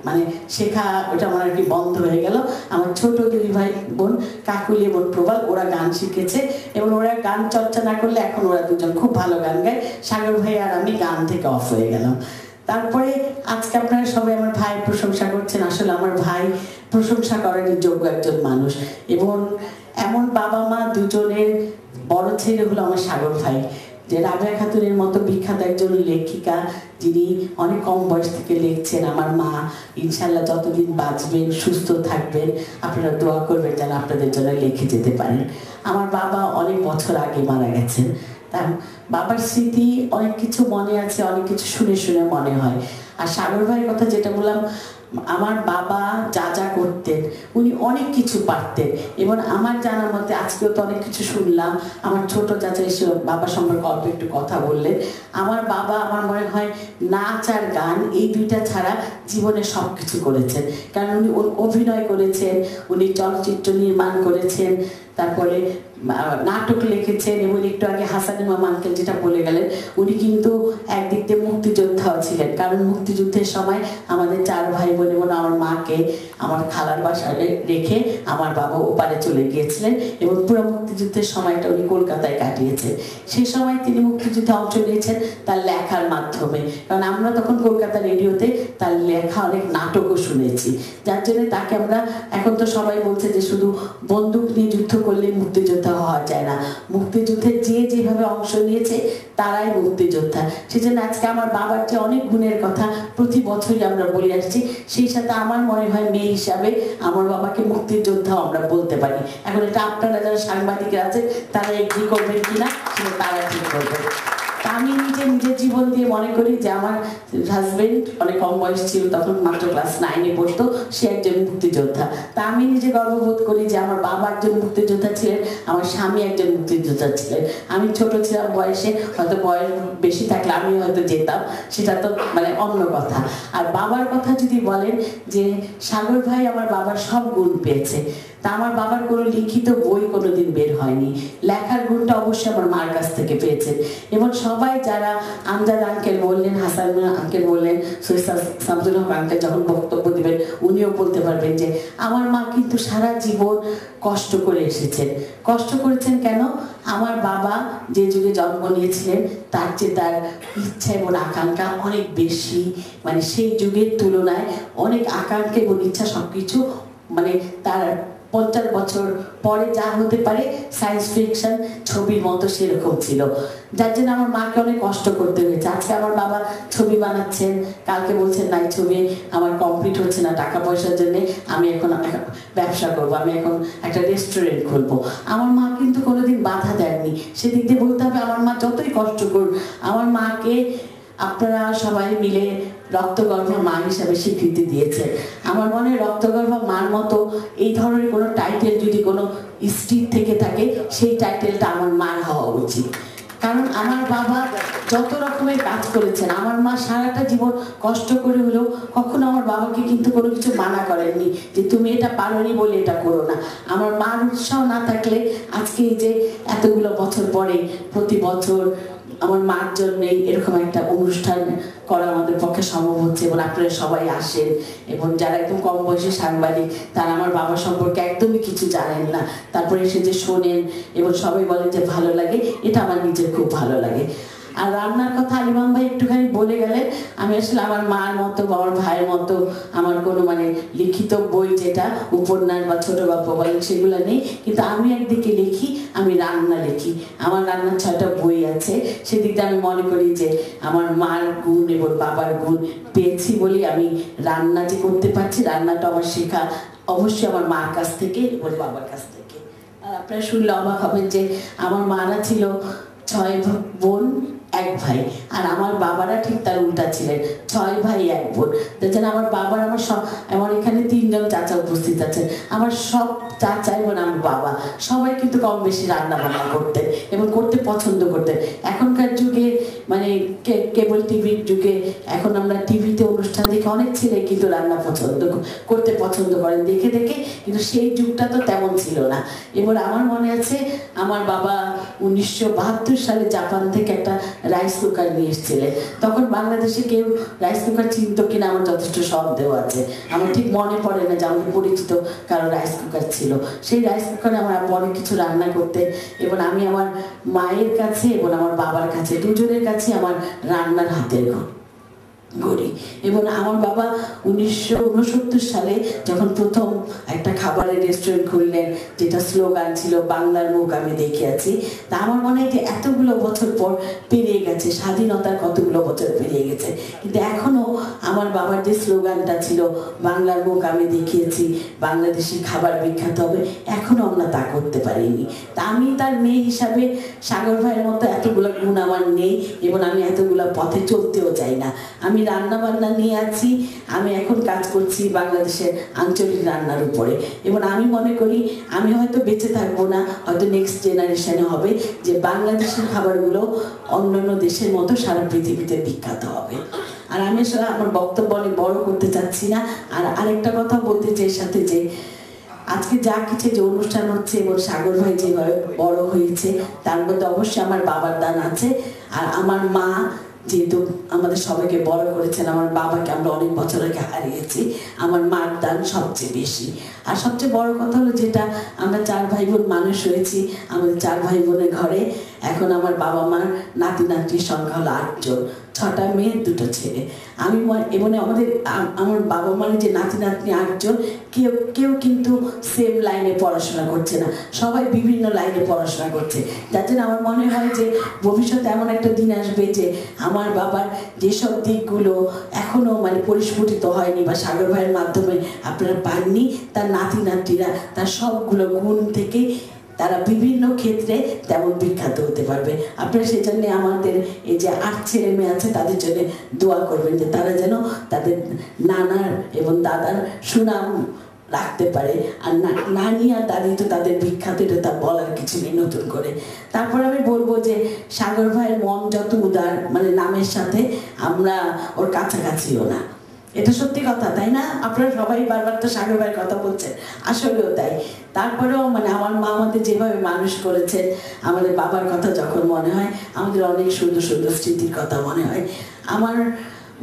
মানে শেখা ওটা আমার আর কি বন্ধ হয়ে গেল। আমার ছোট 2 ভাই বোন কাকুলি এবং প্রবাল, ওরা গান শিখেছে, এবং ওরা গান চর্চা না করলে এখন ওরা দুজন খুব ভালো গান গায়। সাগর ভাই আর আমি গান থেকে অফ হয়ে গেলাম। তারপরে আজকে আপনারা সবাই আমার ভাইয়ের প্রশংসা করছেন। আসলে আমার ভাই প্রশংসা করার যোগ্য একজন মানুষ, এবং এমন বাবা মা দুজনের বড় ছেলে হলো আমার সাগর ভাই, যে রাবেয়া খাতুনের মতো বিখ্যাত একজন লেখিকা, যিনি অনেক কম বয়স থেকে লিখছেন। আমার মা ইনশাল্লাহ যতদিন বাঁচবেন, সুস্থ থাকবেন, আপনারা দোয়া করবেন যেন আপনাদের জন্য লিখে যেতে পারেন। আমার বাবা অনেক বছর আগে মারা গেছেন, তার বাবার স্মৃতি অনেক কিছু মনে আছে, অনেক কিছু শুনে শুনে মনে হয়। আর সাগর ভাইয়ের কথা যেটা বললাম, আমার বাবা যা যা করতেন উনি অনেক কিছু পারতেন, এবং আমার জানা মতে আজকেও তো অনেক কিছু শুনলাম। আমার ছোট চাচা এসে বাবা সম্পর্কে অল্প একটু কথা বললেন। আমার বাবা, আমার মনে হয় নাচ আর গান এই দুইটা ছাড়া জীবনে সব কিছু করেছেন, কারণ উনি অভিনয় করেছেন, উনি চলচ্চিত্র নির্মাণ করেছেন, তারপরে নাটক লিখেছেন, এবং একটু আগে হাসান ইমাম আঙ্কেল যেটা বলে গেলেন, উনি কিন্তু একদিক দিয়ে মুক্তিযোদ্ধাও ছিলেন, কারণ মুক্তিযুদ্ধের সময় আমাদের 4 ভাই বোন এবং আমার মাকে আমার খালার বাসায় রেখে আমার বাবা ওপারে চলে গিয়েছিলেন, এবং পুরো মুক্তিযুদ্ধের সময়টা উনি কলকাতায় কাটিয়েছেন। সেই সময় তিনি মুক্তিযুদ্ধে অংশ নিয়েছেন তার লেখার মাধ্যমে, কারণ আমরা তখন কলকাতা রেডিওতে তার লেখা অনেক নাটকও শুনেছি, যার জন্য তাকে আমরা, এখন তো সবাই বলছে যে শুধু বন্দুক নিয়ে যুদ্ধ করলে মুক্তিযোদ্ধা হওয়া যায় না, মুক্তিযুদ্ধে যে যেভাবে অংশ নিয়েছে তারাই মুক্তিযোদ্ধা। সেজন্য আজকে আমার বাবার যে অনেক গুণের কথা প্রতি বছরই আমরা বলে আসছি, সেই সাথে আমার মনে হয় মেয়ে হিসাবে আমার বাবাকে মুক্তিযোদ্ধাও আমরা বলতে পারি। এখন এটা আপনারা যারা সাংবাদিকরা আছে তারা এগ্রি করবেন কিনা সেটা তারা ঠিক করবেন। আমি নিজের জীবন দিয়ে মনে করি যে আমার হাজবেন্ড অনেক কম বয়স ছিল, তখন মাত্র ক্লাস 9-এ পড়তো, সে একজন মুক্তিযোদ্ধা। তা আমি নিজে গর্ববোধ করি যে আমার বাবা একজন মুক্তিযোদ্ধা ছিলেন, আমার স্বামী একজন মুক্তিযোদ্ধা ছিলেন। আমি ছোট ছিলাম বয়সে, হয়তো বয়স বেশি থাকলে আমি হয়তো যেতাম, সেটা তো মানে অন্য কথা। আর বাবার কথা যদি বলেন, যে সাগর ভাই আমার বাবার সব গুণ পেয়েছে। তা আমার বাবার কোনো লিখিত বই কোনোদিন বের হয়নি, লেখার গুণটা অবশ্যই আমার মার কাছ থেকে পেয়েছেন। এবং সবাই যারা, আমজাদ আঙ্কেল বললেন, হাসান আঙ্কেল বললেন, সৈয়দ শামসুল হক আঙ্কেল যখন বক্তব্য দিবেন উনিও বলতে পারবেন যে আমার মা কিন্তু সারা জীবন কষ্ট করে এসেছেন। কষ্ট করেছেন কেন? আমার বাবা যে যুগে জন্ম নিয়েছিলেন তার চেয়ে তার ইচ্ছা এবং আকাঙ্ক্ষা অনেক বেশি, মানে সেই যুগের তুলনায় অনেক আকাঙ্ক্ষা এবং ইচ্ছা সবকিছু মানে তার 50 বছর পরে যা হতে পারে সায়েন্স ফিকশন ছবির মতো সেরকম ছিল, যার জন্য আমার মাকে অনেক কষ্ট করতে হয়েছে। আজকে আমার বাবা ছবি বানাচ্ছেন, কালকে বলছেন না এই ছবি আমার কমপ্লিট হচ্ছে না টাকা পয়সার জন্য, আমি এখন ব্যবসা করবো, আমি এখন একটা রেস্টুরেন্ট খুলবো। আমার মা কিন্তু কোনোদিন বাধা দেননি। সেদিক দিয়ে বলতে হবে আমার মা যতই কষ্ট করুন, আমার মাকে আপনারা সবাই মিলে রক্তগর্ভা মা হিসাবে স্বীকৃতি দিয়েছে। আমার মনে হয় রক্তগর্ভা মার মতো এই ধরনের কোনো টাইটেল যদি কোনো স্ত্রীর থেকে থাকে, সেই টাইটেলটা আমার মার হওয়া উচিত। কারণ আমার বাবা যত রকমের কাজ করেছেন, আমার মা সারাটা জীবন কষ্ট করে হলেও কখনো আমার বাবাকে কিন্তু কোনো কিছু মানা করেননি যে তুমি এটা পারোনি বলে এটা করো না। আমার মার উৎসাহ না থাকলে আজকে এই যে এতগুলো বছর পরে প্রতি বছর আমার মার জন্যে এরকম একটা অনুষ্ঠান করা আমাদের পক্ষে সম্ভব হচ্ছে, এবং আপনারা সবাই আসেন, এবং যারা একদম কম বয়সী সাংবাদিক তারা আমার বাবা সম্পর্কে একদমই কিছু জানেন না, তারপরে এসে যে শোনেন এবং সবাই বলেন যে ভালো লাগে, এটা আমার নিজের খুব ভালো লাগে। আর রান্নার কথা আলিমাম ভাই একটুখানি বলে গেলেন, আমি আসলে আমার মার মতো বা আমার ভাইয়ের মতো আমার কোনো মানে লিখিত বই যেটা উপন্যাস বা ছোট গল্প বা সেগুলো নেই, কিন্তু আমি একদিকে লিখি, আমি রান্না লিখি। আমার রান্নার 6টা বই আছে। সেদিকটা আমি মনে করি যে আমার মার গুণ এবং বাবার গুণ পেয়েছি বলেই আমি রান্না যে করতে পারছি, রান্নাটা আমার শেখা অবশ্যই আমার মার কাছ থেকে এবং বাবার কাছ থেকে। আর আপনারা শুনলে অবাক হবেন যে আমার মারা ছিল 6 বোন 1 ভাই, আর আমার বাবারা ঠিক তার উল্টা ছিলেন, 6 ভাই 1 বোন। দেখছেন আমার বাবার আমার সব, আমার এখানে 3 জন চাচা উপস্থিত আছেন, আমার সব চাচা এবং আমার বাবা সবাই কিন্তু কম বেশি রান্না বান্না করতেন এবং করতে পছন্দ করতেন। এখনকার যুগে মানে কেবল টিভির যুগে এখন আমরা টিভিতে অনুষ্ঠান দেখে অনেক ছেলে কিন্তু রান্না করতে পছন্দ করেন দেখে দেখে, কিন্তু সেই যুগটা তো তেমন ছিল না। এবার আমার মনে আছে আমার বাবা 1972 সালে জাপান থেকে একটা রাইস কুকার নিয়ে এসেছিলেন। তখন বাংলাদেশে কেউ রাইস কুকার চিনত কিনা আমার যথেষ্ট সন্দেহ আছে, আমার ঠিক মনে পড়ে না যে আমাদের পরিচিত কারো রাইস কুকার ছিল। সেই রাইস কুকারে আমার অনেক কিছু রান্না করতে, এবং আমি আমার মায়ের কাছে এবং আমার বাবার কাছে দুজনের কাছে আমার রান্নার হাতের গড়ি। এবং আমার বাবা 1969 সালে যখন প্রথম একটা খাবারের রেস্টুরেন্ট খুললেন, যেটা স্লোগান ছিল বাংলার মুখ আমি দেখে আছি, তা আমার মনে হয় যে এতগুলো বছর পর পেরিয়ে গেছে, স্বাধীনতার কতগুলো বছর পেরিয়ে গেছে, কিন্তু এখনো আমার বাবার যে স্লোগানটা ছিল বাংলার মুখ আমি দেখিয়েছি, বাংলাদেশি খাবার বিখ্যাত হবে, এখনো আমরা তা করতে পারিনি। তা আমি তার মেয়ে হিসাবে সাগর ভাইয়ের মতো এতগুলো গুণ আমার নেই, এবং আমি এতগুলো পথে চলতেও চাই না। আমি রান্না বান্না নিয়ে আছি, আমি এখন কাজ করছি বাংলাদেশের আঞ্চলিক রান্নার উপরে, এবং আমি মনে করি আমি হয়তো বেঁচে থাকবো না, হয়তো নেক্সট জেনারেশনে হবে যে বাংলাদেশের খাবারগুলো অন্যান্য দেশের মতো সারা পৃথিবীতে বিখ্যাত হবে। আর আমি আসলে আমার বক্তব্য অনেক বড় করতে চাচ্ছি না। আর আরেকটা কথা বলতে চাই সাথে, যে আজকে যা কিছু যে অনুষ্ঠান হচ্ছে এবং সাগর ভাই যেভাবে বড় হয়েছে তার মধ্যে অবশ্যই আমার বাবার দান আছে। আর আমার মা যেহেতু আমাদের সবাইকে বড় করেছেন, আমার বাবাকে আমরা অনেক বছর আগে হারিয়েছি, আমার মার দান সবচেয়ে বেশি। আর সবচেয়ে বড় কথা হলো যেটা আমরা 4 ভাই বোন মানুষ হয়েছি, আমাদের 4 ভাই বোনের ঘরে এখন আমার বাবা মার নাতি নাতির সংখ্যা হলো 8 জন, 6টা মেয়ে 2টো ছেলে। আমি এবং আমার বাবা মার যে নাতি নাতনি 8 জন, কেউ কিন্তু সেম লাইনে পড়াশোনা করছে না, সবাই বিভিন্ন লাইনে পড়াশোনা করছে, যার জন্য আমার মনে হয় যে ভবিষ্যতে এমন একটা দিন আসবে যে আমার বাবার যেসব দিকগুলো এখনো মানে পরিস্ফুটিত হয়নি বা সাগর ভাইয়ের মাধ্যমে আপনারা পাননি, তার নাতি নাতিরা তার সবগুলো গুণ থেকে তারা বিভিন্ন ক্ষেত্রে তেমন বিখ্যাত হতে পারবে। আপনারা সেজন্য আমাদের এই যে 8 ছেলে মেয়ে আছে তাদের জন্য দোয়া করবেন যে তারা যেন তাদের নানার এবং দাদার সুনাম রাখতে পারে। আর নানি আর দাদি তো তাদের বিখ্যাত, এটা তা বলার কিছু নেই নতুন করে। তারপর আমি বলবো যে সাগর ভাইয়ের মন যত উদার, মানে নামের সাথে আমরা ওর কাছাকাছিও না, এটা সত্যি কথা, তাই না? আপনারা সবাই বারবার তো সাগর ভাইয়ের কথা বলছেন, আসলেও তাই। তারপরেও মানে আমার মা আমাদের যেভাবে মানুষ করেছে, আমাদের বাবার কথা যখন মনে হয় আমাদের অনেক সুন্দর সুন্দর স্মৃতির কথা মনে হয়। আমার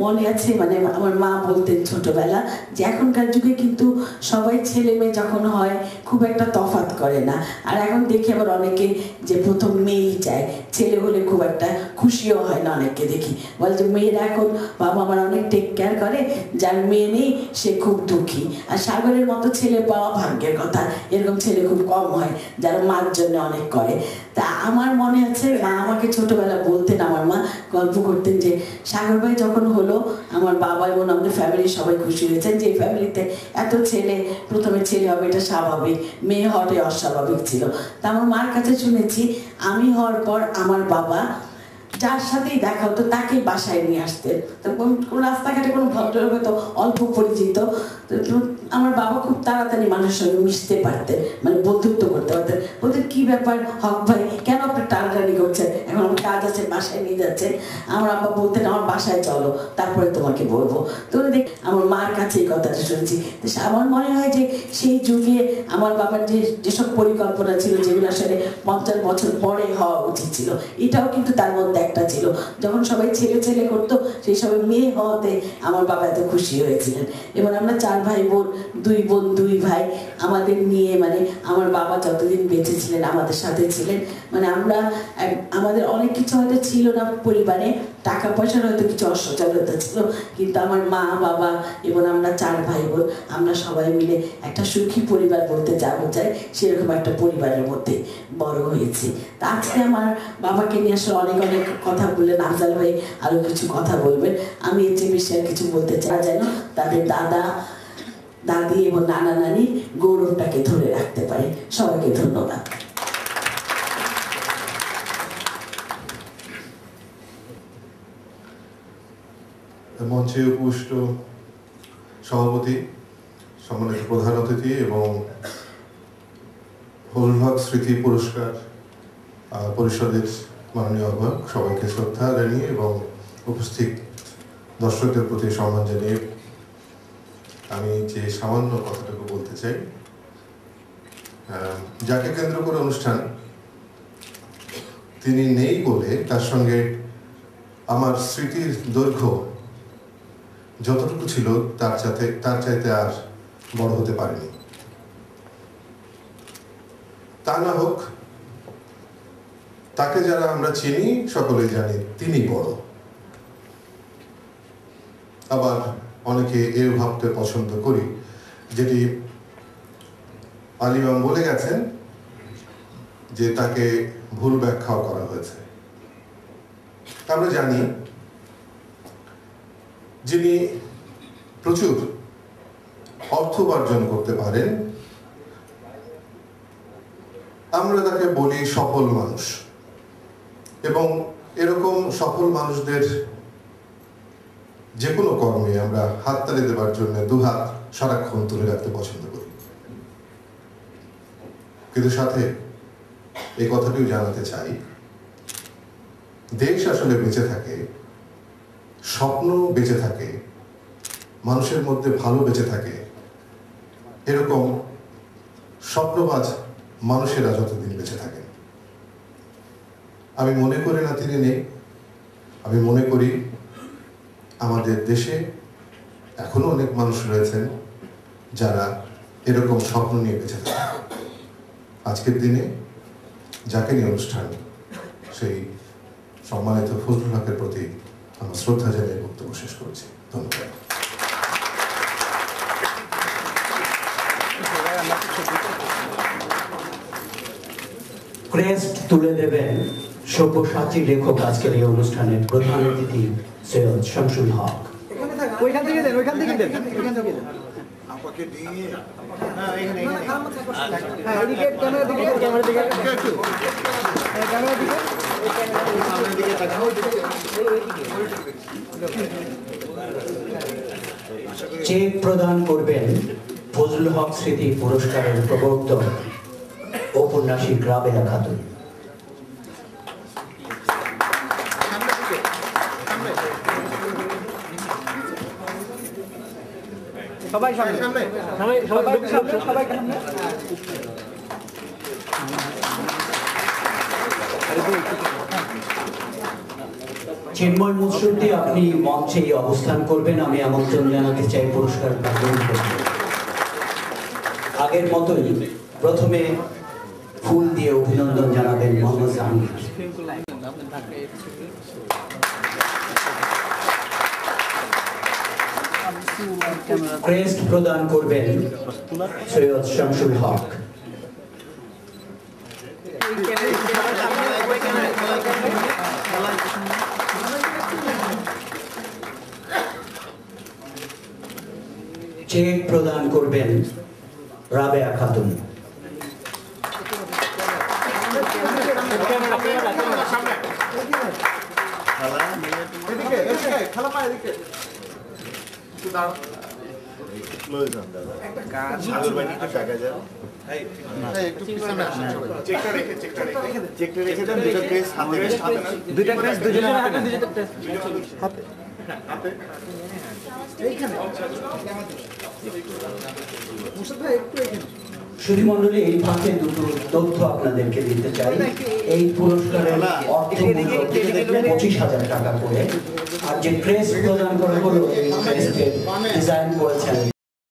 মনে আছে মানে আমার মা বলতেন ছোটবেলা যে এখনকার যুগে কিন্তু সবাই ছেলে মেয়ে যখন হয় খুব একটা তফাৎ করে না, আর এখন দেখি আবার অনেকে যে প্রথম মেয়েই চায়, ছেলে হলে খুব একটা খুশিও হয় না, অনেককে দেখি বলে যে মেয়েরা এখন বাবা আমার অনেক টেক কেয়ার করে, যার মেয়ে নেই সে খুব দুঃখী। আর সাগরের মতো ছেলে পাওয়া ভাগ্যের কথা, এরকম ছেলে খুব কম হয় যারা মার জন্য অনেক করে। তা আমার মনে আছে মা আমাকে ছোটবেলা বলতেন, আমার মা গল্প করতেন যে সাগর ভাই যখন হলো আমার বাবা এবং আমাদের ফ্যামিলির সবাই খুশি হয়েছেন যে এই ফ্যামিলিতে এত ছেলে, প্রথমে ছেলে হবে এটা স্বাভাবিক, মেয়ে হওয়াটাই অস্বাভাবিক ছিল। তা আমার মার কাছে শুনেছি আমি হওয়ার পর আমার বাবা যার সাথেই দেখা হতো তাকে বাসায় নিয়ে আসতেন। তো কোন রাস্তাঘাটে কোনো ভদ্রলোক হয়তো অল্প পরিচিত, তো আমার বাবা খুব তাড়াতাড়ি মানুষের সঙ্গে মিশতে পারতেন, মানে বন্ধুত্ব করতে পারতেন। বলতেন কি ব্যাপার হক ভাই, কেন আপনি টানাটানি করছেন, এখন আমার কাজ আছে বাসায় নিয়ে যাচ্ছেন। আমার আব্বা বলতেন আমার বাসায় চলো তারপরে তোমাকে বলবো। তো দেখ আমার মার কাছে এই কথাটা শুনছি। তো আমার মনে হয় যে সেই যুগে আমার বাবার যেসব পরিকল্পনা ছিল যেগুলো আসলে 50 বছর পরে হওয়া উচিত ছিল, এটাও কিন্তু তার মধ্যে একটা ছিল। যখন সবাই ছেলে ছেলে করতো সেই সবাই মেয়ে হওয়াতে আমার বাবা এত খুশি হয়েছিলেন। এবং আমরা 4 ভাই বোন, 2 বোন 2 ভাই, আমাদের নিয়ে মানে আমার বাবা যতদিন বেঁচে ছিলেন আমাদের সাথে ছিলেন। মানে আমরা আমাদের অনেক কিছু হয়তো ছিল না পরিবারে, টাকা পয়সার হয়তো কিছু অসচ্ছলতা ছিল, কিন্তু আমার মা বাবা এবং আমরা 4 ভাই বোন আমরা সবাই মিলে একটা সুখী পরিবার বলতে যা বোঝায় সেরকম একটা পরিবারের মধ্যে বড় হয়েছি। তা আজকে আমার বাবাকে নিয়ে আসলে অনেক অনেক কথা বললেন, আফজাল ভাই আরো কিছু কথা বলবেন, আমি এর চেয়ে বেশি আর কিছু বলতে চাই যেন তাদের দাদা দাদি এবং নানা নানির গৌরবটাকে ধরে রাখতে পারে। সবাইকে ধন্যবাদ। মঞ্চে উপবিষ্ট সভাপতি, সম্মানিত প্রধান অতিথি এবং ফজলুল হক স্মৃতি পুরস্কার পরিষদের মাননীয় আহ্বায়ক, সবাইকে শ্রদ্ধা জানিয়ে এবং উপস্থিত দর্শকদের প্রতি সম্মান জানিয়ে আমি যে সামান্য কথাটুকু বলতে চাই, যাকে কেন্দ্র করে অনুষ্ঠান তিনি নেই বলে তার সঙ্গে আমার স্মৃতির দৈর্ঘ্য যতটুকু ছিল তার চাইতে আর বড় হতে পারেনি। তা না হোক, তাকে যারা আমরা চিনি সকলেই জানি তিনি বড়। আবার অনেকে এও ভাবতে পছন্দ করি, যেটি আলিমাম বলে গেছেন যে তাকে ভুল ব্যাখ্যাও করা হয়েছে। আমরা জানি যিনি প্রচুর অর্থ উপার্জন করতে পারেন, আমরা তাকে বলি সফল মানুষ। এবং এরকম সফল মানুষদের যে কোনো কর্মে আমরা হাততালি দেওয়ার জন্য 2 হাত সারাক্ষণ তুলে রাখতে পছন্দ করি। কিন্তু সাথে এই কথাটিও জানাতে চাই, দেশ আসলে বেঁচে থাকে, স্বপ্ন বেঁচে থাকে, মানুষের মধ্যে ভালো বেঁচে থাকে, এরকম স্বপ্নবাজ মানুষেরা যতদিন বেঁচে থাকে। আমি মনে করি না তিনি নেই, আমি মনে করি আমাদের দেশে এখনো অনেক মানুষ রয়েছেন যারা এরকম স্বপ্ন নিয়ে বেঁচে থাকে। আজকের দিনে যাকে নিয়ে অনুষ্ঠান, সেই সম্মানিত ফজলুল হকের প্রতি আমার শ্রদ্ধা জানিয়ে বক্তব্য শেষ করছি। ধন্যবাদ। ক্রেস্ট তুলে দেবেন সব্যসাচী লেখক আজকের এই অনুষ্ঠানের প্রধান অতিথি সৈয়দ শামসুল হক। ওইখান থেকে দেন, ওইখান থেকে দেন, ওইখান থেকে দেন। চেক প্রদান করবেন ফজলুল হক স্মৃতি পুরস্কারের প্রবর্তক ঔপন্যাসিক রাবেয়া খাতুন। সবাই সামনে, সবাই সবাই সবাই সামনে। চিন্ময় মুসরুদ্দি, আপনি মঞ্চে অবস্থান করবেন, আমি আমন্ত্রণ জানাতে চাই পুরস্কার গ্রহণ করতে। আগের মতোই প্রথমে ফুল দিয়ে অভিনন্দন জানাবেন মোহাম্মদ জাহাঙ্গীর। ক্রেস্ট প্রদান করবেন সৈয়দ শামসুল হক। চেক প্রদান করবেন রাবেয়া খাতুন। দুইটা ক্রেস্ট দুজনের হাতে সুধীমণ্ডলী, এই ফাঁকে দুটো তথ্য আপনাদেরকে দিতে চাই। এই পুরস্কারের অর্থমূল্য 25,000 টাকা করে, আর যে ক্রেস্ট প্রদান করা হলো এই ক্রেস্টের ডিজাইন করেছেন